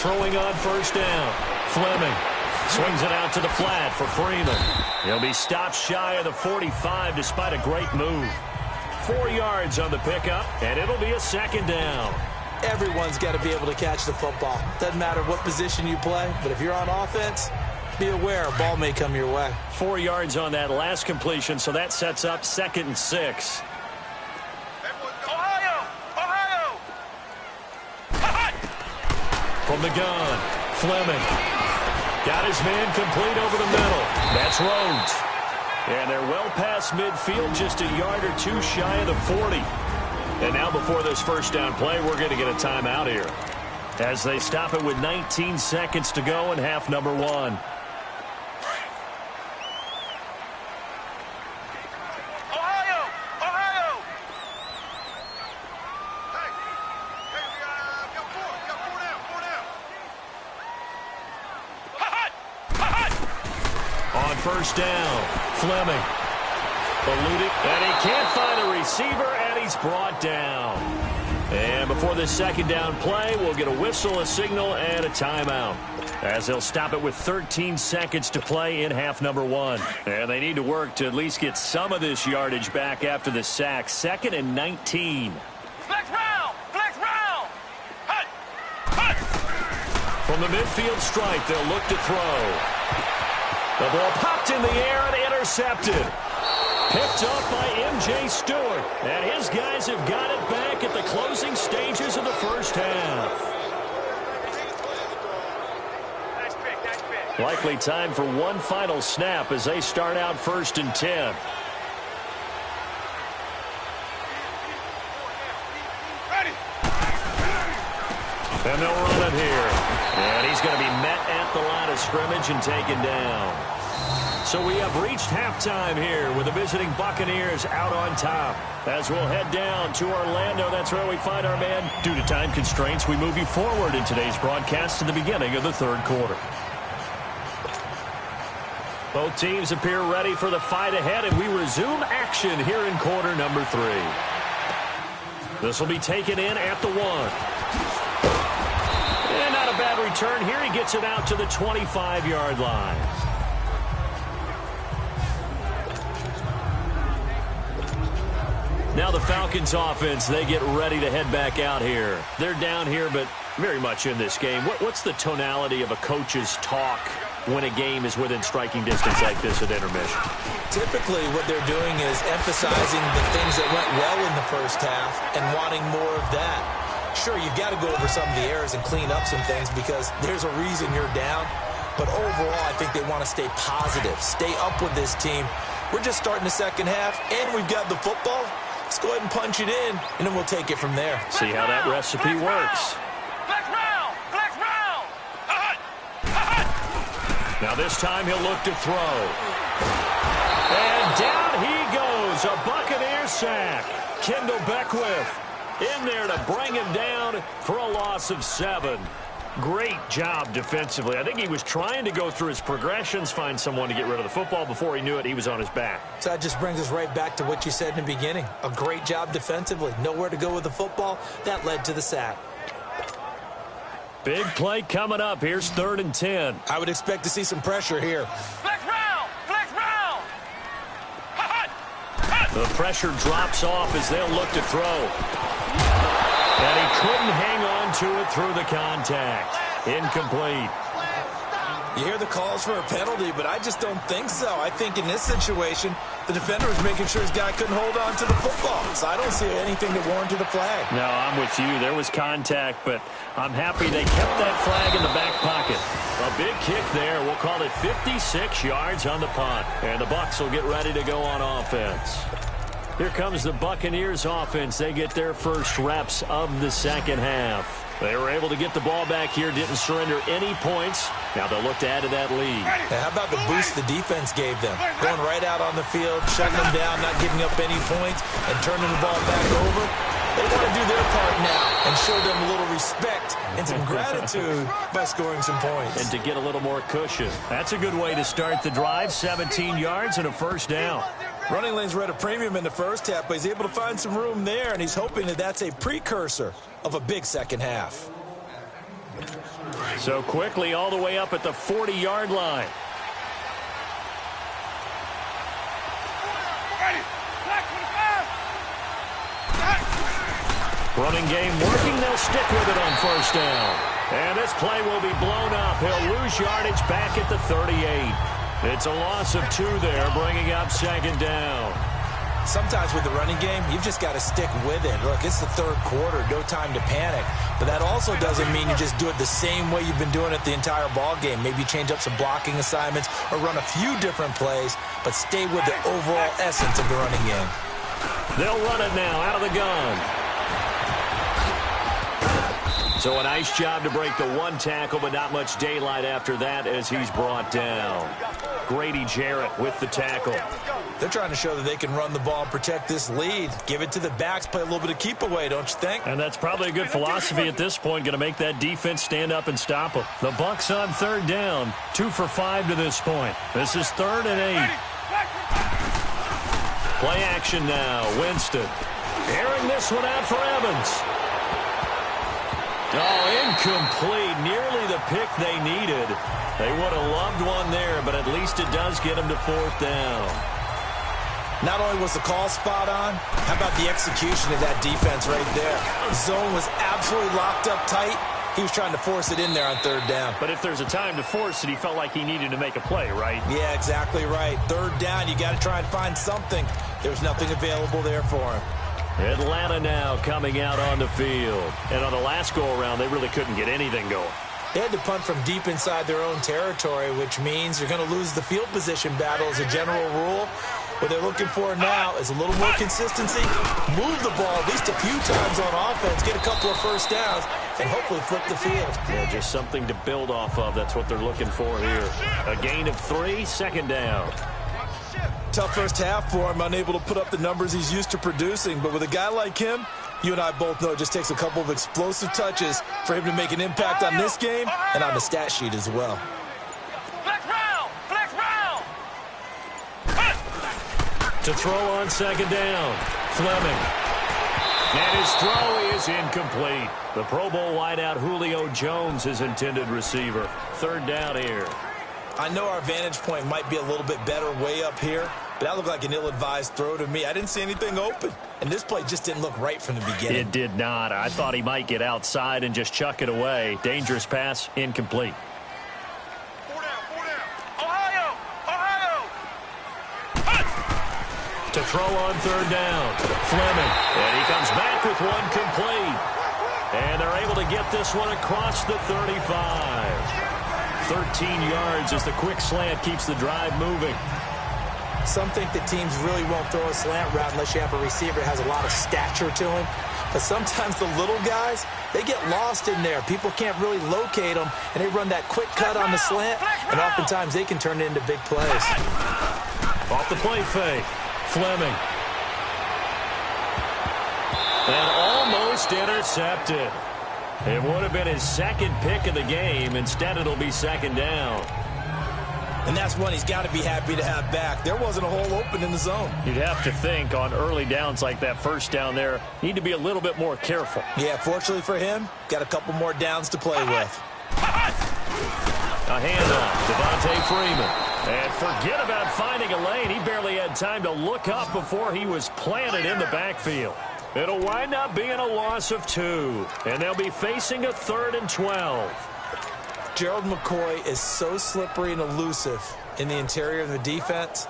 Throwing on 1st down. Fleming swings it out to the flat for Freeman. He'll be stopped shy of the 45 despite a great move. 4 yards on the pickup, and it'll be a 2nd down. Everyone's got to be able to catch the football. Doesn't matter what position you play, but if you're on offense, be aware a ball may come your way. 4 yards on that last completion, so that sets up 2nd and 6. From the gun, Fleming got his man complete over the middle. That's Rhodes. And they're well past midfield, just a yard or two shy of the 40. And now before this 1st down play, we're going to get a timeout here as they stop it with 19 seconds to go in half number 1. On 1st down, Fleming. Eluding, and he can't find a receiver, and he's brought down. And before this 2nd down play, we'll get a whistle, a signal, and a timeout, as they'll stop it with 13 seconds to play in half number 1. And they need to work to at least get some of this yardage back after the sack. 2nd and 19. Flex round! Flex round! Hut! Hut! From the midfield stripe, they'll look to throw. The ball popped in the air and intercepted. Picked up by M.J. Stewart. And his guys have got it back at the closing stages of the 1st half. Likely time for one final snap as they start out 1st and 10. And they'll run it here. And he's going to be met at the line of scrimmage and taken down. So we have reached halftime here with the visiting Buccaneers out on top. As we'll head down to Orlando, that's where we find our man. Due to time constraints, we move you forward in today's broadcast to the beginning of the 3rd quarter. Both teams appear ready for the fight ahead, and we resume action here in quarter number 3. This will be taken in at the 1. And not a bad return here. He gets it out to the 25-yard line. Now now the Falcons offense, they get ready to head back out here. They're down here, but very much in this game. What's the tonality of a coach's talk when a game is within striking distance like this at intermission? Typically, what they're doing is emphasizing the things that went well in the first half and wanting more of that. Sure, you've got to go over some of the errors and clean up some things because there's a reason you're down. But overall, I think they want to stay positive, stay up with this team. We're just starting the second half, and we've got the football. Let's go ahead and punch it in, and then we'll take it from there. See how that recipe works. Flex round! Flex round! Now this time he'll look to throw. And down he goes. A Buccaneer sack. Kendall Beckwith in there to bring him down for a loss of 7. Great job defensively. I think he was trying to go through his progressions, find someone to get rid of the football. Before he knew it, he was on his back. So that just brings us right back to what you said in the beginning. A great job defensively. Nowhere to go with the football. That led to the sack. Big play coming up. Here's 3rd and 10. I would expect to see some pressure here. Flex round! Flex round! The pressure drops off as they'll look to throw. And he couldn't hang on to it through the contact. Incomplete. You hear the calls for a penalty, but I just don't think so. I think in this situation, the defender was making sure his guy couldn't hold on to the football. So I don't see anything that warranted a flag. No, I'm with you. There was contact, but I'm happy they kept that flag in the back pocket. A big kick there. We'll call it 56 yards on the punt. And the Bucs will get ready to go on offense. Here comes the Buccaneers offense. They get their first reps of the second half. They were able to get the ball back here, didn't surrender any points. Now they'll look to add to that lead. Now, how about the boost the defense gave them? Going right out on the field, shutting them down, not giving up any points, and turning the ball back over. They want to do their part now and show them a little respect and some gratitude by scoring some points. And to get a little more cushion. That's a good way to start the drive. 17 yards and a first down. Running lanes were at a premium in the first half, but he's able to find some room there, and he's hoping that that's a precursor of a big second half. So quickly all the way up at the 40-yard line. Running game working. They'll stick with it on first down. And this play will be blown up. He'll lose yardage back at the 38. It's a loss of 2 there, bringing up second down. Sometimes with the running game, you've just got to stick with it. Look, it's the third quarter, no time to panic. But that also doesn't mean you just do it the same way you've been doing it the entire ball game. Maybe change up some blocking assignments or run a few different plays, but stay with the overall essence of the running game. They'll run it now out of the gun. So a nice job to break the 1 tackle, but not much daylight after that as he's brought down. Grady Jarrett with the tackle. They're trying to show that they can run the ball and protect this lead. Give it to the backs, play a little bit of keep away, don't you think? And that's probably a good philosophy at this point, going to make that defense stand up and stop them. The Bucs on 3rd down, 2 for 5 to this point. This is 3rd and 8. Play action now, Winston. Airing this one out for Evans. Oh, incomplete. Nearly the pick they needed. They would have loved one there, but at least it does get them to 4th down. Not only was the call spot on, how about the execution of that defense right there? The zone was absolutely locked up tight. He was trying to force it in there on 3rd down. But if there's a time to force it, he felt like he needed to make a play, right? Yeah, exactly right. 3rd down, you got to try and find something. There's nothing available there for him. Atlanta now coming out on the field. And on the last go-around, they really couldn't get anything going. They had to punt from deep inside their own territory, which means you're going to lose the field position battle as a general rule. What they're looking for now is a little more consistency, move the ball at least a few times on offense, get a couple of first downs, and hopefully flip the field. Yeah, just something to build off of. That's what they're looking for here. A gain of 3, 2nd down. Tough first half for him, unable to put up the numbers he's used to producing. But with a guy like him, you and I both know it just takes a couple of explosive touches for him to make an impact on this game and on the stat sheet as well. Flex round! Flex round! To throw on 2nd down, Fleming. And his throw is incomplete. The Pro Bowl wideout Julio Jones, his intended receiver. 3rd down here. I know our vantage point might be a little bit better way up here, That looked like an ill-advised throw to me. I didn't see anything open. And this play just didn't look right from the beginning. It did not. I thought he might get outside and just chuck it away. Dangerous pass, incomplete. Four down. Ohio! To throw on third down. Fleming. And he comes back with one complete. And they're able to get this one across the 35. 13 yards as the quick slant keeps the drive moving. Some think that teams really won't throw a slant route unless you have a receiver that has a lot of stature to him. But sometimes the little guys, they get lost in there. People can't really locate them, and they run that quick cut on the slant, and oftentimes they can turn it into big plays. Off the play fake. Fleming. And almost intercepted. It would have been his second pick of the game. Instead, it'll be second down. And that's one he's got to be happy to have back. There wasn't a hole open in the zone. You'd have to think on early downs like that first down there, need to be a little bit more careful. Yeah, fortunately for him, got a couple more downs to play with. A handoff, Devontae Freeman. And forget about finding a lane. He barely had time to look up before he was planted in the backfield. It'll wind up being a loss of 2. And they'll be facing a 3rd and 12. Gerald McCoy is so slippery and elusive in the interior of the defense.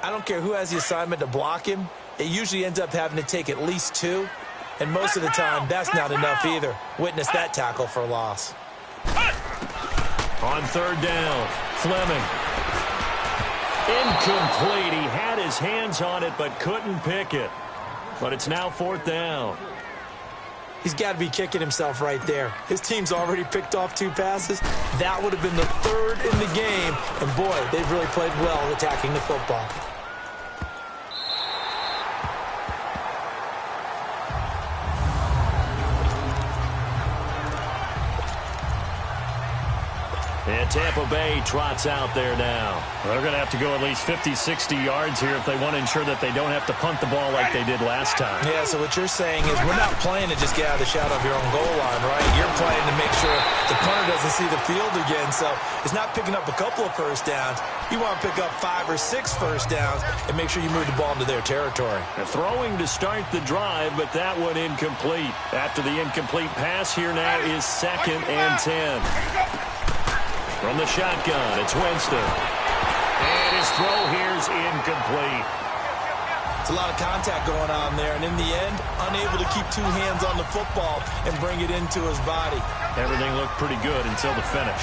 I don't care who has the assignment to block him. It usually ends up having to take at least 2. And most of the time, that's not enough either. Witness that tackle for loss. On third down, Fleming. Incomplete. He had his hands on it but couldn't pick it. But it's now 4th down. He's got to be kicking himself right there. His team's already picked off 2 passes. That would have been the 3rd in the game. And, boy, they've really played well attacking the football. And Tampa Bay trots out there now. They're going to have to go at least 50, 60 yards here if they want to ensure that they don't have to punt the ball like they did last time. Yeah, so what you're saying is we're not playing to just get out of the shadow of your own goal line, right? You're playing to make sure the punter doesn't see the field again. So it's not picking up a couple of first downs. You want to pick up 5 or 6 first downs and make sure you move the ball into their territory. They're throwing to start the drive, but that one incomplete. After the incomplete pass, here now is 2nd and 10. From the shotgun, it's Winston. And his throw here's incomplete. It's a lot of contact going on there, and in the end, unable to keep 2 hands on the football and bring it into his body. Everything looked pretty good until the finish.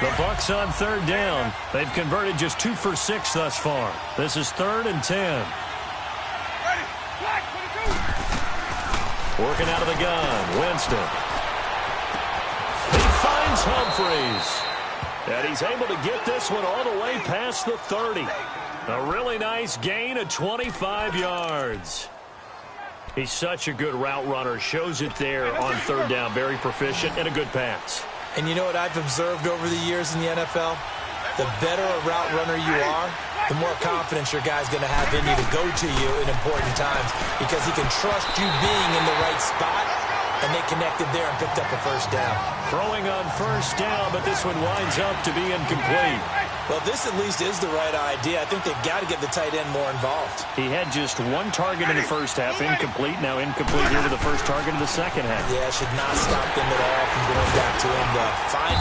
The Bucs on third down. They've converted just 2 for 6 thus far. This is 3rd and 10. Working out of the gun, Winston. Finds Humphreys. And he's able to get this one all the way past the 30. A really nice gain of 25 yards. He's such a good route runner. Shows it there on third down. Very proficient and a good pass. And you know what I've observed over the years in the NFL? The better a route runner you are, the more confidence your guy's going to have in you to go to you in important times because he can trust you being in the right spot. And they connected there and picked up a first down. Throwing on first down, but this one winds up to be incomplete. Well, this at least is the right idea. I think they've got to get the tight end more involved. He had just 1 target in the first half, incomplete. Now incomplete here with the first target in the second half. Yeah, should not stop them at all from going back to him, though. Find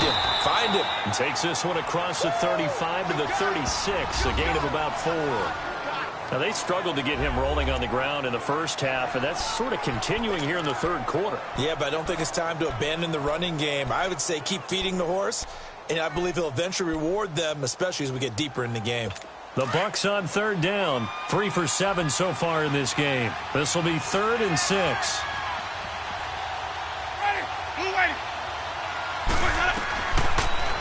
him. And takes this one across the 35 to the 36, a gain of about 4. Now, they struggled to get him rolling on the ground in the first half, and that's sort of continuing here in the third quarter. Yeah, but I don't think it's time to abandon the running game. I would say keep feeding the horse, and I believe he'll eventually reward them, especially as we get deeper in the game. The Bucs on third down, 3 for 7 so far in this game. This will be 3rd and 6.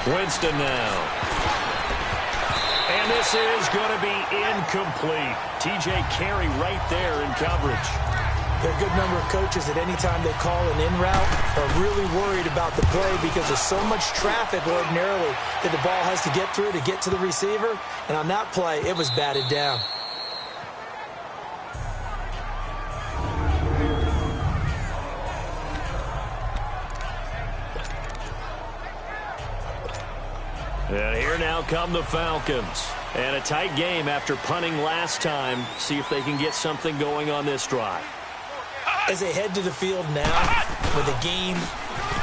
Winston now. And this is going to be incomplete. T.J. Carey right there in coverage. There are a good number of coaches that any time they call an in route are really worried about the play because there's so much traffic ordinarily that the ball has to get through to get to the receiver. And on that play, it was batted down. And here now come the Falcons. And a tight game after punting last time. See if they can get something going on this drive. As they head to the field now, with a game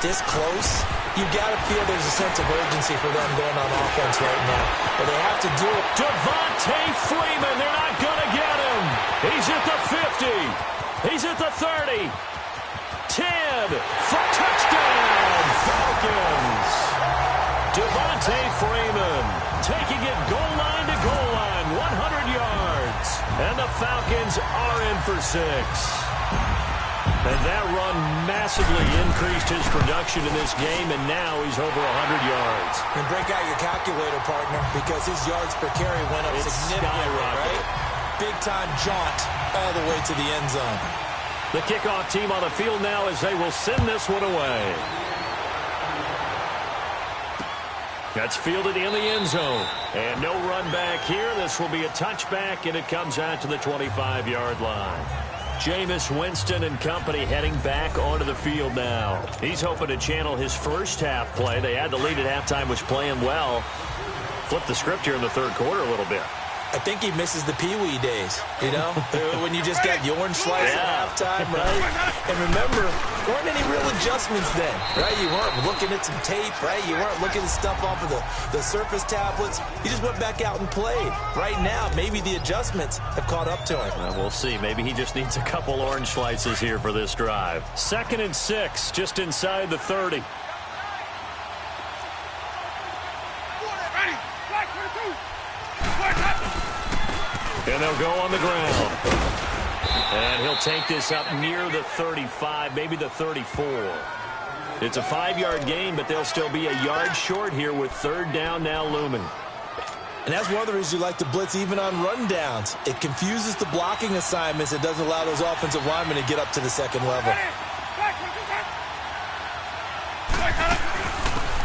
this close, you've got to feel there's a sense of urgency for them going on offense right now. But they have to do it. Devontae Freeman, they're not going to get him. He's at the 50. He's at the 30. 10 for touchdown, Falcons. Devontae Freeman taking it goal line to goal line, 100 yards. And the Falcons are in for 6. And that run massively increased his production in this game, and now he's over 100 yards. And break out your calculator, partner, because his yards per carry went up significantly, right? Big-time jaunt all the way to the end zone. The kickoff team on the field now as they will send this one away. That's fielded in the end zone. And no run back here. This will be a touchback, and it comes out to the 25-yard line. Jameis Winston and company heading back onto the field now. He's hoping to channel his first half play. They had the lead at halftime, was playing well. Flipped the script here in the third quarter a little bit. I think he misses the Pee-wee days, you know, when you just got the orange slice at halftime, right? And remember, there weren't any real adjustments then, right? You weren't looking at some tape, right? You weren't looking at stuff off of the surface tablets. You just went back out and played. Right now, maybe the adjustments have caught up to him. Well, we'll see. Maybe he just needs a couple orange slices here for this drive. 2nd and 6, just inside the 30. And they'll go on the ground. And he'll take this up near the 35, maybe the 34. It's a 5-yard gain, but they'll still be a yard short here with 3rd down now looming. And that's one of the reasons you like to blitz even on rundowns. It confuses the blocking assignments. It doesn't allow those offensive linemen to get up to the second level.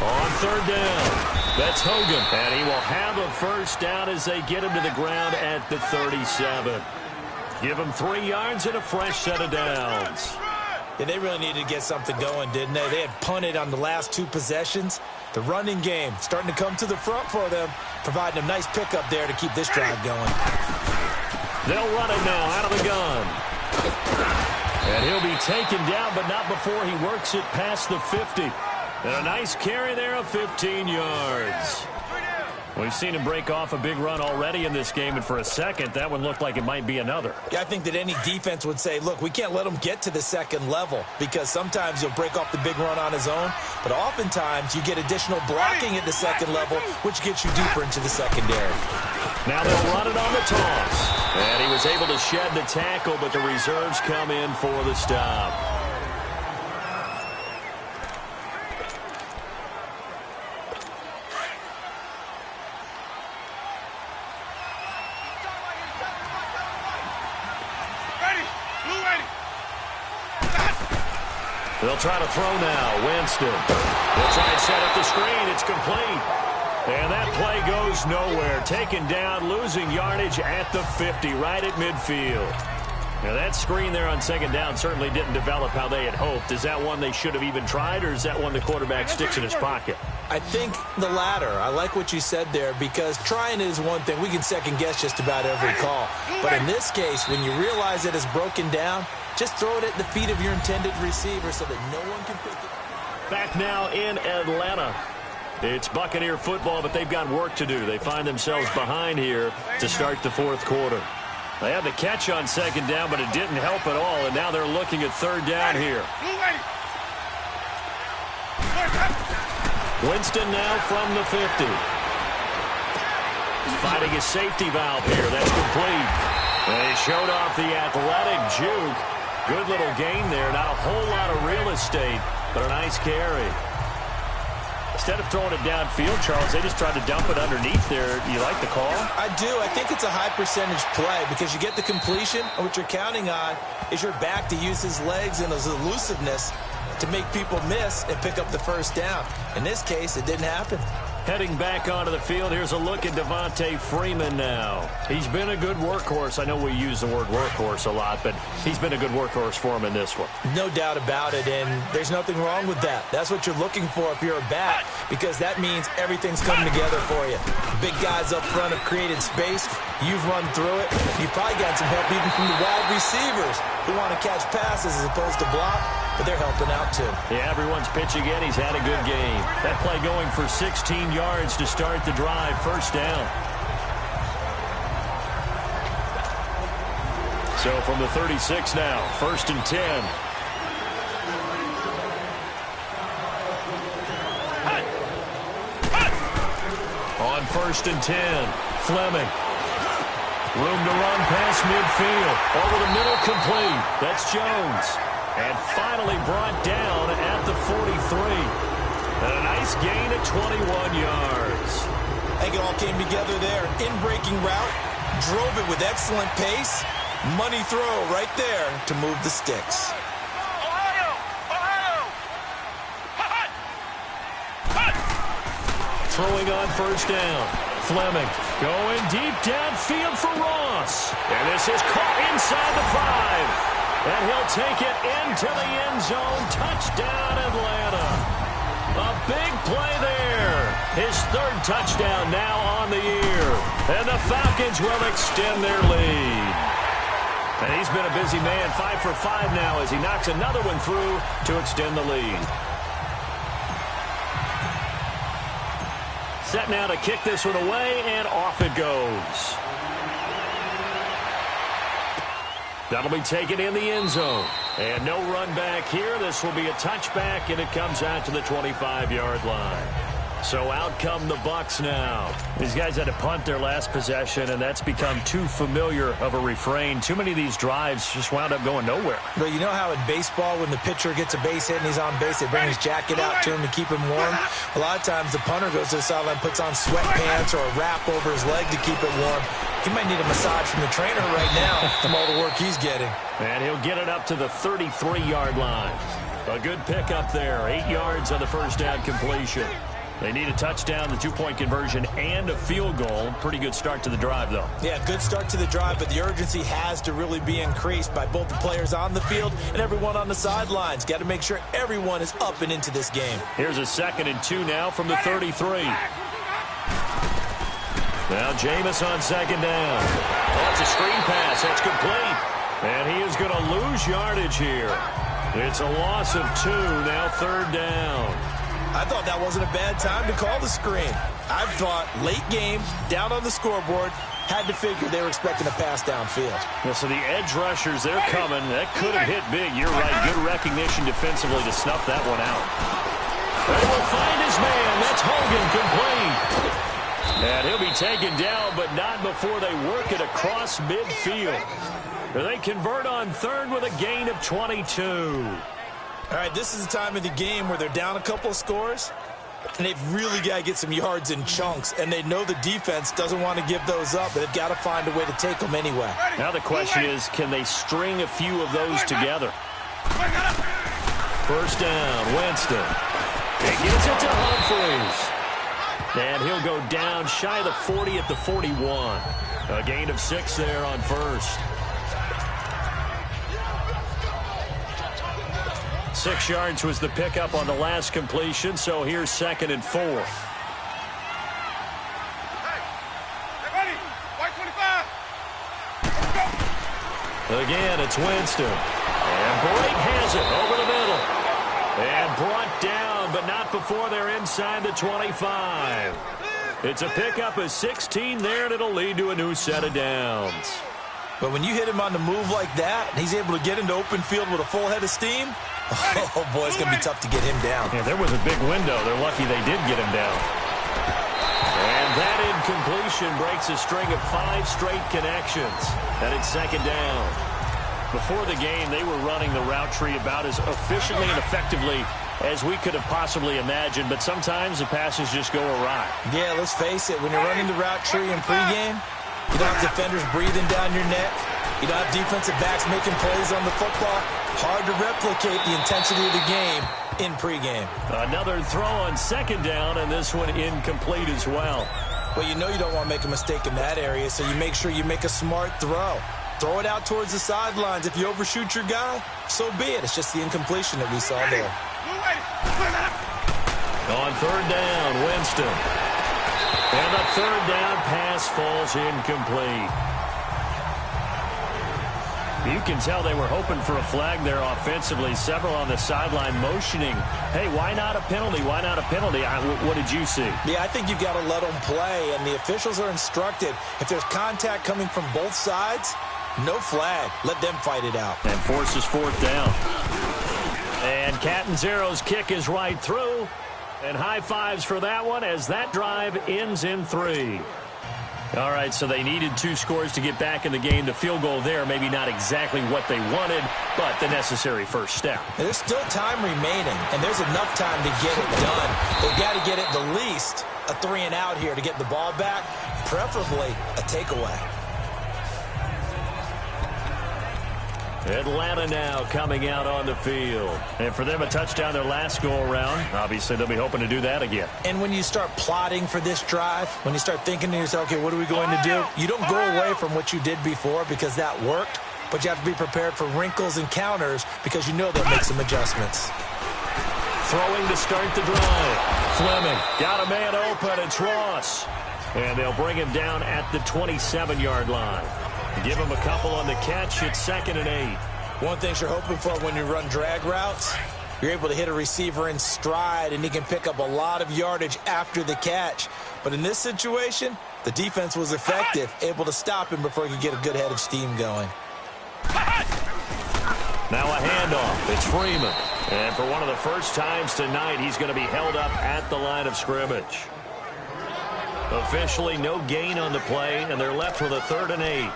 On 3rd down. That's Hogan, and he will have a first down as they get him to the ground at the 37. Give him 3 yards and a fresh set of downs. Yeah, they really needed to get something going, didn't they? They had punted on the last 2 possessions. The running game starting to come to the front for them, providing a nice pickup there to keep this drive going. They'll run it now out of the gun. And he'll be taken down, but not before he works it past the 50. And a nice carry there of 15 yards. We've seen him break off a big run already in this game, and for a second, that one looked like it might be another. Yeah, I think that any defense would say, look, we can't let him get to the second level, because sometimes he'll break off the big run on his own, but oftentimes you get additional blocking at the second level, which gets you deeper into the secondary. Now they'll run it on the toss. And he was able to shed the tackle, but the reserves come in for the stop. They'll try to throw now. Winston. They'll try and set up the screen. It's complete. And that play goes nowhere. Taken down, losing yardage at the 50, right at midfield. Now that screen there on 2nd down certainly didn't develop how they had hoped. Is that one they should have even tried, or is that one the quarterback sticks in his pocket? I think the latter. I like what you said there, because trying is one thing. We can second guess just about every call. But in this case, when you realize that it's broken down, just throw it at the feet of your intended receiver so that no one can pick it. Back now in Atlanta. It's Buccaneer football, but they've got work to do. They find themselves behind here to start the 4th quarter. They had the catch on 2nd down, but it didn't help at all, and now they're looking at 3rd down here. Winston now from the 50. Fighting a safety valve here. That's complete. And he showed off the athletic juke. Good little gain there. Not a whole lot of real estate, but a nice carry. Instead of throwing it downfield, Charles, they just tried to dump it underneath there. You like the call? I do. I think it's a high percentage play because you get the completion, and what you're counting on is your back to use his legs and his elusiveness to make people miss and pick up the first down. In this case, it didn't happen. Heading back onto the field, here's a look at Devontae Freeman now. He's been a good workhorse. I know we use the word workhorse a lot, but he's been a good workhorse for him in this one. No doubt about it, and there's nothing wrong with that. That's what you're looking for if you're a back, because that means everything's coming together for you. Big guys up front have created space. You've run through it. You've probably got some help even from the wide receivers who want to catch passes as opposed to block, but they're helping out too. Yeah, everyone's pitching in. He's had a good game. That play going for 16 yards to start the drive. First down. So from the 36 now, 1st and 10. On 1st and 10, Fleming. Room to run past midfield. Over the middle, complete. That's Jones. And finally brought down at the 43. And a nice gain at 21 yards. I think it all came together there. In-breaking route. Drove it with excellent pace. Money throw right there to move the sticks. Throwing on 1st down. Fleming going deep downfield for Ross. And this is caught inside the 5. And he'll take it into the end zone. Touchdown, Atlanta. A big play there. His 3rd touchdown now on the year. And the Falcons will extend their lead. And he's been a busy man, 5 for 5 now as he knocks another one through to extend the lead. Set now to kick this one away, and off it goes. That'll be taken in the end zone. And no run back here. This will be a touchback, and it comes out to the 25-yard line. So out come the Bucs now. These guys had to punt their last possession, and that's become too familiar of a refrain. Too many of these drives just wound up going nowhere. But you know how in baseball, when the pitcher gets a base hit and he's on base, they bring his jacket out to him to keep him warm? A lot of times the punter goes to the sideline, puts on sweatpants or a wrap over his leg to keep it warm. He might need a massage from the trainer right now from all the work he's getting. And he'll get it up to the 33-yard line. A good pickup there. 8 yards on the first down completion. They need a touchdown, the 2-point conversion, and a field goal. Pretty good start to the drive, though. Yeah, good start to the drive, but the urgency has to really be increased by both the players on the field and everyone on the sidelines. Got to make sure everyone is up and into this game. Here's a 2nd and 2 now from the 33. Now Jameis on 2nd down. That's a screen pass. That's complete. And he is going to lose yardage here. It's a loss of 2, now 3rd down. I thought that wasn't a bad time to call the screen. I thought late game, down on the scoreboard, had to figure they were expecting a pass downfield. Yeah, so the edge rushers, they're coming. That could have hit big. You're right. Good recognition defensively to snuff that one out. They will find his man. That's Hogan, complete. And he'll be taken down, but not before they work it across midfield. They convert on 3rd with a gain of 22. All right, this is the time of the game where they're down a couple of scores, and they've really got to get some yards in chunks, and they know the defense doesn't want to give those up, but they've got to find a way to take them anyway. Now the question is, can they string a few of those together? First down, Winston. He gives it to Humphries. And he'll go down shy of the 40 at the 41. A gain of 6 there on 1st. 6 yards was the pickup on the last completion, so here's 2nd and 4. Again, it's Winston. And Blake has it over the middle. And brought down, but not before they're inside the 25. It's a pickup of 16 there, and it'll lead to a new set of downs. But when you hit him on the move like that, and he's able to get into open field with a full head of steam, oh, boy, it's going to be tough to get him down. Yeah, there was a big window. They're lucky they did get him down. And that incompletion breaks a string of 5 straight connections. And it's 2nd down. Before the game, they were running the route tree about as efficiently and effectively as we could have possibly imagined, but sometimes the passes just go awry. Yeah, let's face it. When you're running the route tree in pregame, you don't have defenders breathing down your neck. You don't have defensive backs making plays on the football. Hard to replicate the intensity of the game in pregame. Another throw on second down, and this one incomplete as well. Well, you know you don't want to make a mistake in that area, so you make sure you make a smart throw. Throw it out towards the sidelines. If you overshoot your guy, so be it. It's just the incompletion that we saw there. On third down, Winston. And the third down pass falls incomplete. You can tell they were hoping for a flag there offensively. Several on the sideline motioning, hey, why not a penalty? Why not a penalty? What did you see? Yeah, I think you've got to let them play, and the officials are instructed. If there's contact coming from both sides, no flag. Let them fight it out. And forces fourth down. And Catanzaro's kick is right through. And high fives for that one as that drive ends in 3. All right, so they needed 2 scores to get back in the game. The field goal there, maybe not exactly what they wanted, but the necessary first step. And there's still time remaining, and there's enough time to get it done. They've got to get it the least a 3-and-out here to get the ball back, preferably a takeaway. Atlanta now coming out on the field. And for them, a touchdown their last go-around. Obviously, they'll be hoping to do that again. And when you start plotting for this drive, when you start thinking to yourself, okay, what are we going to do? You don't go away from what you did before because that worked, but you have to be prepared for wrinkles and counters because you know they'll make some adjustments. Throwing to start the drive. Fleming got a man open. It's Ross. And they'll bring him down at the 27-yard line. Give him a couple on the catch. It's 2nd and 8. One thing you're hoping for when you run drag routes, you're able to hit a receiver in stride, and he can pick up a lot of yardage after the catch. But in this situation, the defense was effective, able to stop him before he could get a good head of steam going. Now a handoff. It's Freeman. And for one of the first times tonight, he's going to be held up at the line of scrimmage. Officially no gain on the play, and they're left with a 3rd and 8.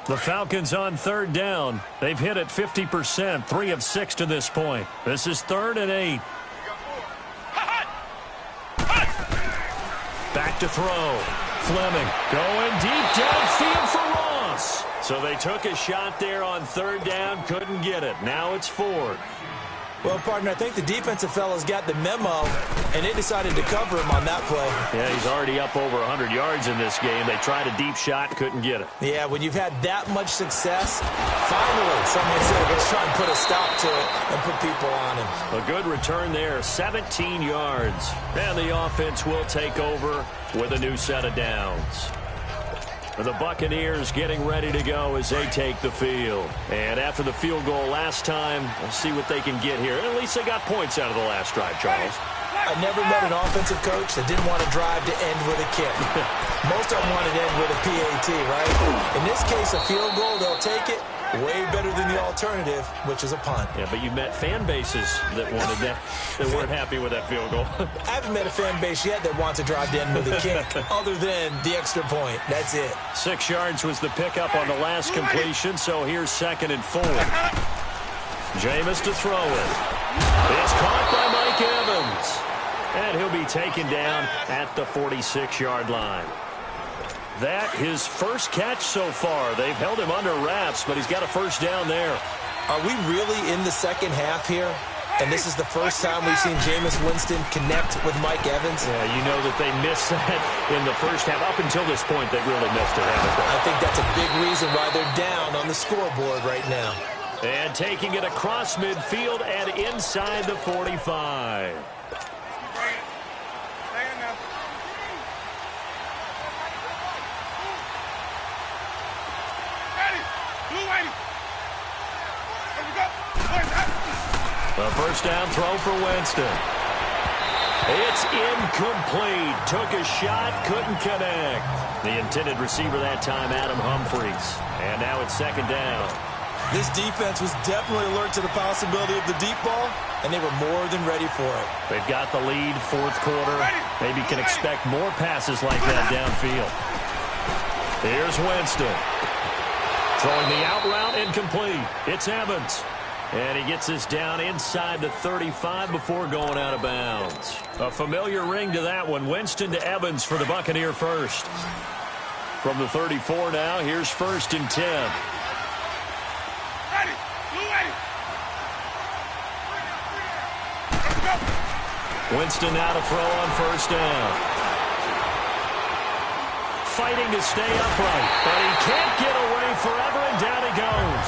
The Falcons on 3rd down. They've hit it 50%, 3 of 6 to this point. This is 3rd and 8. Back to throw. Fleming going deep downfield for Ross. So they took a shot there on 3rd down, couldn't get it. Now it's 4th. Well, partner, I think the defensive fellas got the memo, and they decided to cover him on that play. Yeah, he's already up over 100 yards in this game. They tried a deep shot, couldn't get it. Yeah, when you've had that much success, finally someone said, let's try and put a stop to it and put people on him. A good return there, 17 yards. And the offense will take over with a new set of downs. The Buccaneers getting ready to go as they take the field. And after the field goal last time, we'll see what they can get here. At least they got points out of the last drive, Charles. I never met an offensive coach that didn't want to drive to end with a kick. Most of them wanted to end with a PAT, right? In this case, a field goal, they'll take it. Way better than the alternative, which is a punt. Yeah, but you met fan bases that wanted that, that weren't happy with that field goal. I haven't met a fan base yet that wants to drive to end with a kick, other than the extra point. That's it. 6 yards was the pickup on the last completion, so here's 2nd and 4. Jameis to throw it. It's caught by Mike Evans. And he'll be taken down at the 46-yard line. That his first catch so far. They've held him under wraps, but he's got a first down there. Are we really in the second half here? And this is the first time we've seen Jameis Winston connect with Mike Evans? Yeah, you know that they missed that in the first half. Up until this point, they really missed it, haven't they? I think that's a big reason why they're down on the scoreboard right now. And taking it across midfield and inside the 45. A first down throw for Winston. It's incomplete. Took a shot, couldn't connect. The intended receiver that time, Adam Humphries. And now it's 2nd down. This defense was definitely alert to the possibility of the deep ball, and they were more than ready for it. They've got the lead, 4th quarter. Maybe can expect more passes like that downfield. Here's Winston. Throwing the out route incomplete. It's Evans. And he gets this down inside the 35 before going out of bounds. A familiar ring to that one. Winston to Evans for the Buccaneer first. From the 34 now, here's 1st and 10. Winston now to throw on 1st down. Fighting to stay upright, but he can't get away forever, and down he goes.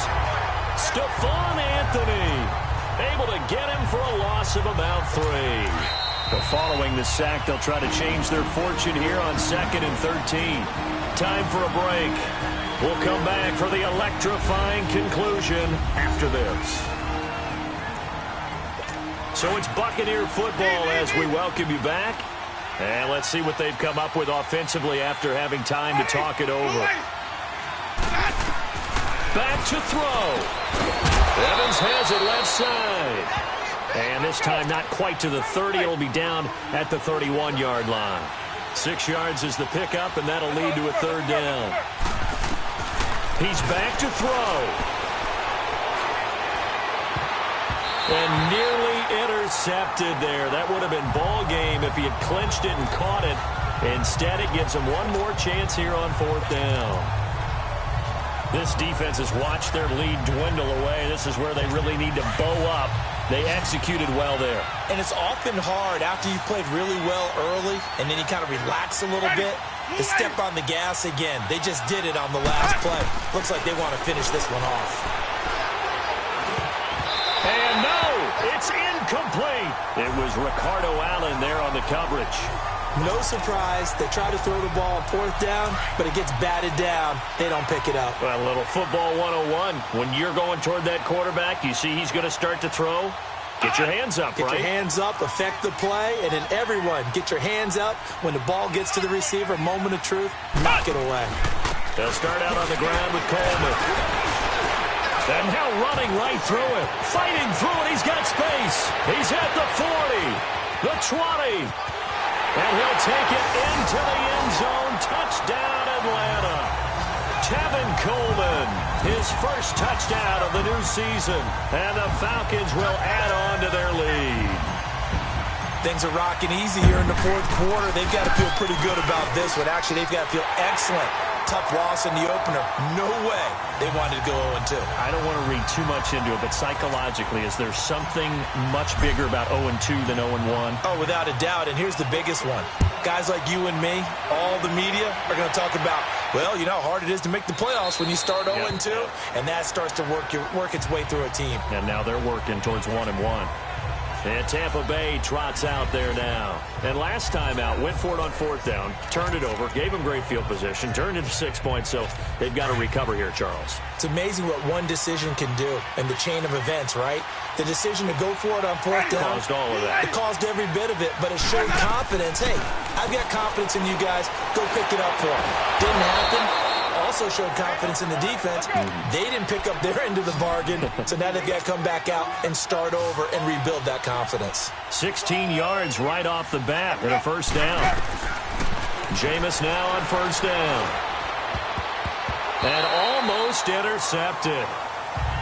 Stephon Anthony able to get him for a loss of about 3. But following the sack, they'll try to change their fortune here on 2nd and 13. Time for a break. We'll come back for the electrifying conclusion after this. So it's Buccaneer football as we welcome you back. And let's see what they've come up with offensively after having time to talk it over. Back to throw. Evans has it left side. And this time not quite to the 30. It'll be down at the 31-yard line. 6 yards is the pickup, and that'll lead to a 3rd down. He's back to throw. And nearly intercepted there. That would have been ball game if he had clinched it and caught it. Instead, it gives him one more chance here on 4th down. This defense has watched their lead dwindle away. This is where they really need to bow up. They executed well there. And it's often hard after you've played really well early and then you kind of relax a little bit to step on the gas again. They just did it on the last play. Looks like they want to finish this one off. And no, it's incomplete. It was Ricardo Allen there on the coverage. No surprise. They try to throw the ball on 4th down, but it gets batted down. They don't pick it up. Well, a little football 101. When you're going toward that quarterback, you see he's going to start to throw. Get your hands up, right? Get your hands up, affect the play, and then everyone get your hands up. When the ball gets to the receiver, moment of truth, knock it away. They'll start out on the ground with Coleman. And now running right through it. Fighting through it. He's got space. He's at the 40, the 20. And he'll take it into the end zone. Touchdown, Atlanta. Tevin Coleman, his first touchdown of the new season. And the Falcons will add on to their lead. Things are rocking easy here in the 4th quarter. They've got to feel pretty good about this one. Actually, they've got to feel excellent. Tough loss in the opener. No way they wanted to go 0-2. I don't want to read too much into it, but psychologically, is there something much bigger about 0-2 than 0-1? Oh, without a doubt, and here's the biggest one. Guys like you and me, all the media, are going to talk about, well, you know how hard it is to make the playoffs when you start 0-2, and that starts to work its way through a team. And now they're working towards 1-1. And Tampa Bay trots out there now. And last time out, went for it on 4th down, turned it over, gave them great field position, turned it to 6 points, so they've got to recover here, Charles. It's amazing what one decision can do in the chain of events, right? The decision to go for it on 4th down. Caused all of that. It caused every bit of it, but it showed confidence. Hey, I've got confidence in you guys. Go pick it up for them. Didn't happen. Also showed confidence in the defense. They didn't pick up their end of the bargain, so now they've got to come back out and start over and rebuild that confidence. 16 yards right off the bat and a 1st down. Jameis now on 1st down. And almost intercepted.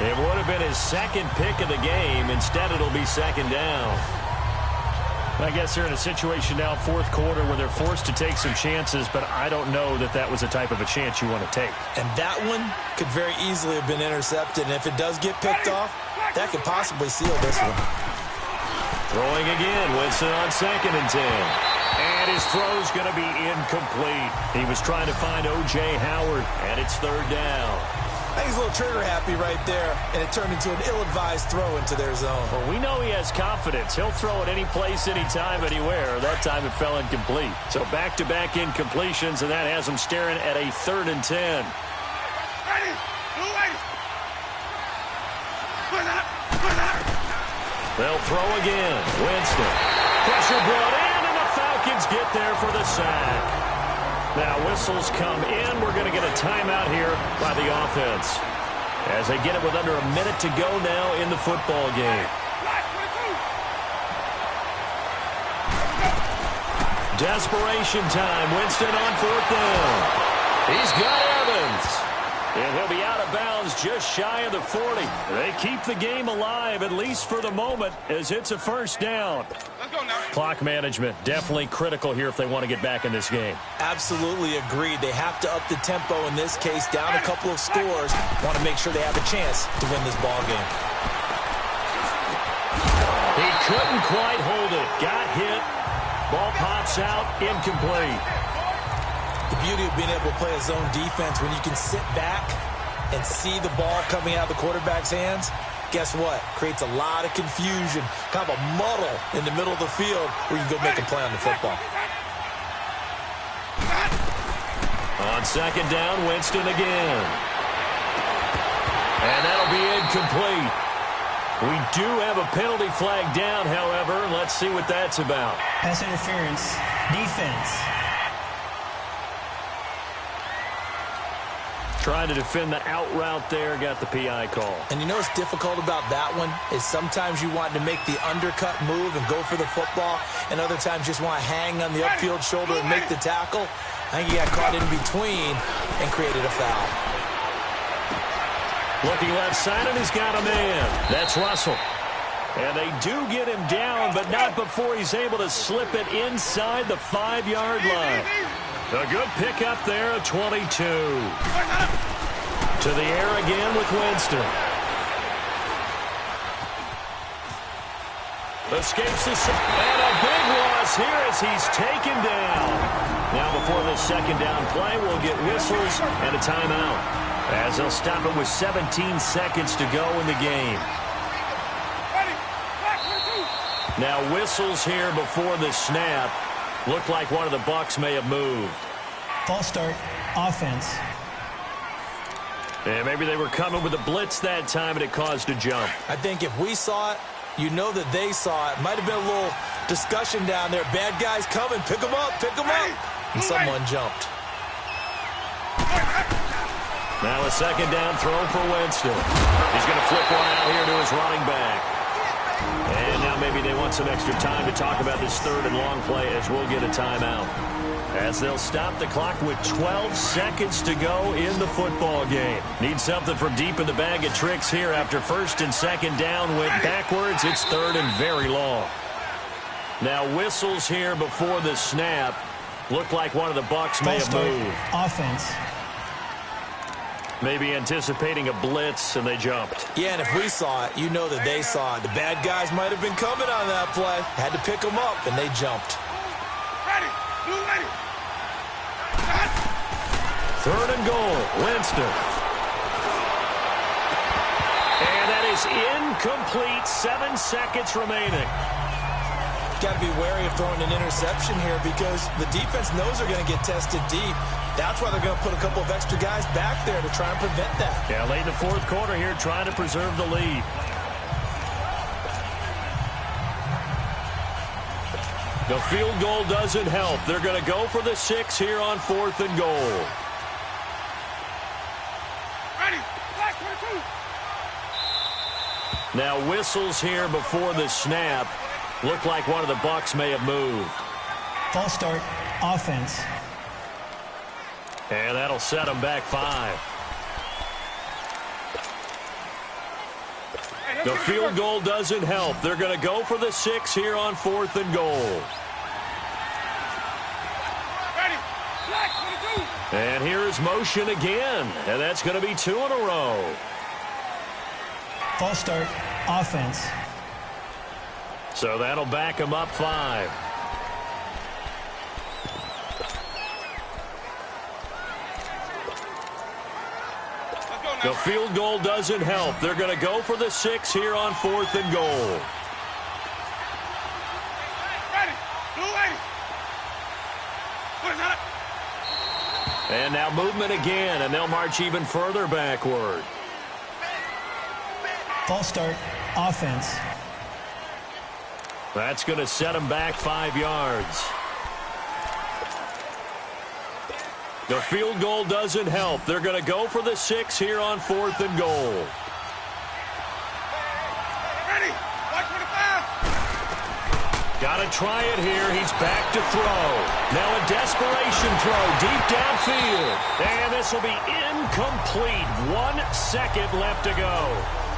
It would have been his 2nd pick of the game. Instead, it'll be 2nd down. I guess they're in a situation now, 4th quarter, where they're forced to take some chances, but I don't know that that was the type of a chance you want to take. And that one could very easily have been intercepted, and if it does get picked off, that could possibly seal this one. Throwing again, Winston on 2nd and 10. And his throw's going to be incomplete. He was trying to find O.J. Howard, and it's 3rd down. I think he's a little trigger happy right there, and it turned into an ill-advised throw into their zone. Well, we know he has confidence. He'll throw it any place, anytime, anywhere. That time it fell incomplete. So back-to-back incompletions, and that has him staring at a 3rd and 10. They'll throw again. Winston. Pressure brought in, and the Falcons get there for the sack. Now whistles come in. We're going to get a timeout here by the offense as they get it with under a minute to go now in the football game. Desperation time. Winston on 4th down. He's got Evans. And he'll be out of bounds just shy of the 40. They keep the game alive, at least for the moment, as it's a first down. Let's go now. Clock management, definitely critical here if they want to get back in this game. Absolutely agreed. They have to up the tempo in this case, down a couple of scores. Want to make sure they have a chance to win this ball game. He couldn't quite hold it. Got hit. Ball pops out, incomplete. The beauty of being able to play a zone defense when you can sit back and see the ball coming out of the quarterback's hands, guess what? Creates a lot of confusion, kind of a muddle in the middle of the field where you can go make a play on the football. On second down, Winston again. And that'll be incomplete. We do have a penalty flag down, however. Let's see what that's about. Pass interference. Defense. Trying to defend the out route there, got the PI call. And you know what's difficult about that one is sometimes you want to make the undercut move and go for the football, and other times just want to hang on the upfield shoulder and make the tackle. I think he got caught in between and created a foul. Looking left side, and he's got a man. That's Russell. And they do get him down, but not before he's able to slip it inside the 5-yard line. A good pickup there at 22. To the air again with Winston. Escapes the... And a big loss here as he's taken down. Now before this second down play, we'll get whistles and a timeout, as they'll stop it with 17 seconds to go in the game. Now whistles here before the snap. Looked like one of the Bucs may have moved. False start. Offense. And maybe they were coming with a blitz that time and it caused a jump. I think if we saw it, you know that they saw it. Might have been a little discussion down there. Bad guys coming. Pick them up. Pick them up. And someone jumped. Now a second down throw for Winston. He's going to flip one out here to his running back. And now maybe they want some extra time to talk about this third and long play as we'll get a timeout. As they'll stop the clock with 12 seconds to go in the football game. Need something from deep in the bag of tricks here after first and second down went backwards. It's third and very long. Now whistles here before the snap. Looked like one of the Bucs may have moved. Offense. Maybe anticipating a blitz, and they jumped. Yeah, and if we saw it, you know that they saw it. The bad guys might have been coming on that play. Had to pick them up, and they jumped. Third and goal, Winston. And that is incomplete. 7 seconds remaining. Got to be wary of throwing an interception here because the defense knows they're going to get tested deep. That's why they're going to put a couple of extra guys back there to try and prevent that. Yeah, late in the fourth quarter here, trying to preserve the lead. The field goal doesn't help. They're going to go for the 6 here on 4th and goal. Ready. Black 22. Now whistles here before the snap. Looked like one of the Bucs may have moved. False start. Offense. And that'll set them back 5. The field goal doesn't help. They're going to go for the 6 here on 4th and goal. Ready. Black 22. And here's motion again. And that's going to be 2 in a row. False start. Offense. So that'll back them up 5. The field goal doesn't help. They're going to go for the 6 here on 4th and goal. Ready. Blue 80. And now movement again, and they'll march even further backward. False start. Offense. That's going to set them back 5 yards. The field goal doesn't help. They're going to go for the 6 here on 4th and goal. Ready. Black 25. Got to try it here. He's back to throw. Now a desperation throw deep downfield. And this will be incomplete. 1 second left to go.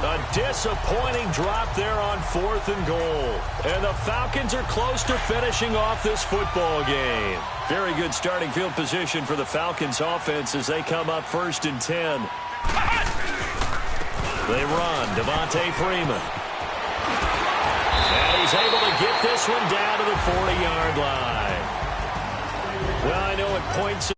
A disappointing drop there on 4th and goal. And the Falcons are close to finishing off this football game. Very good starting field position for the Falcons offense as they come up 1st and 10. They run. Devontae Freeman. And he's able to get this one down to the 40-yard line. Well, I know at points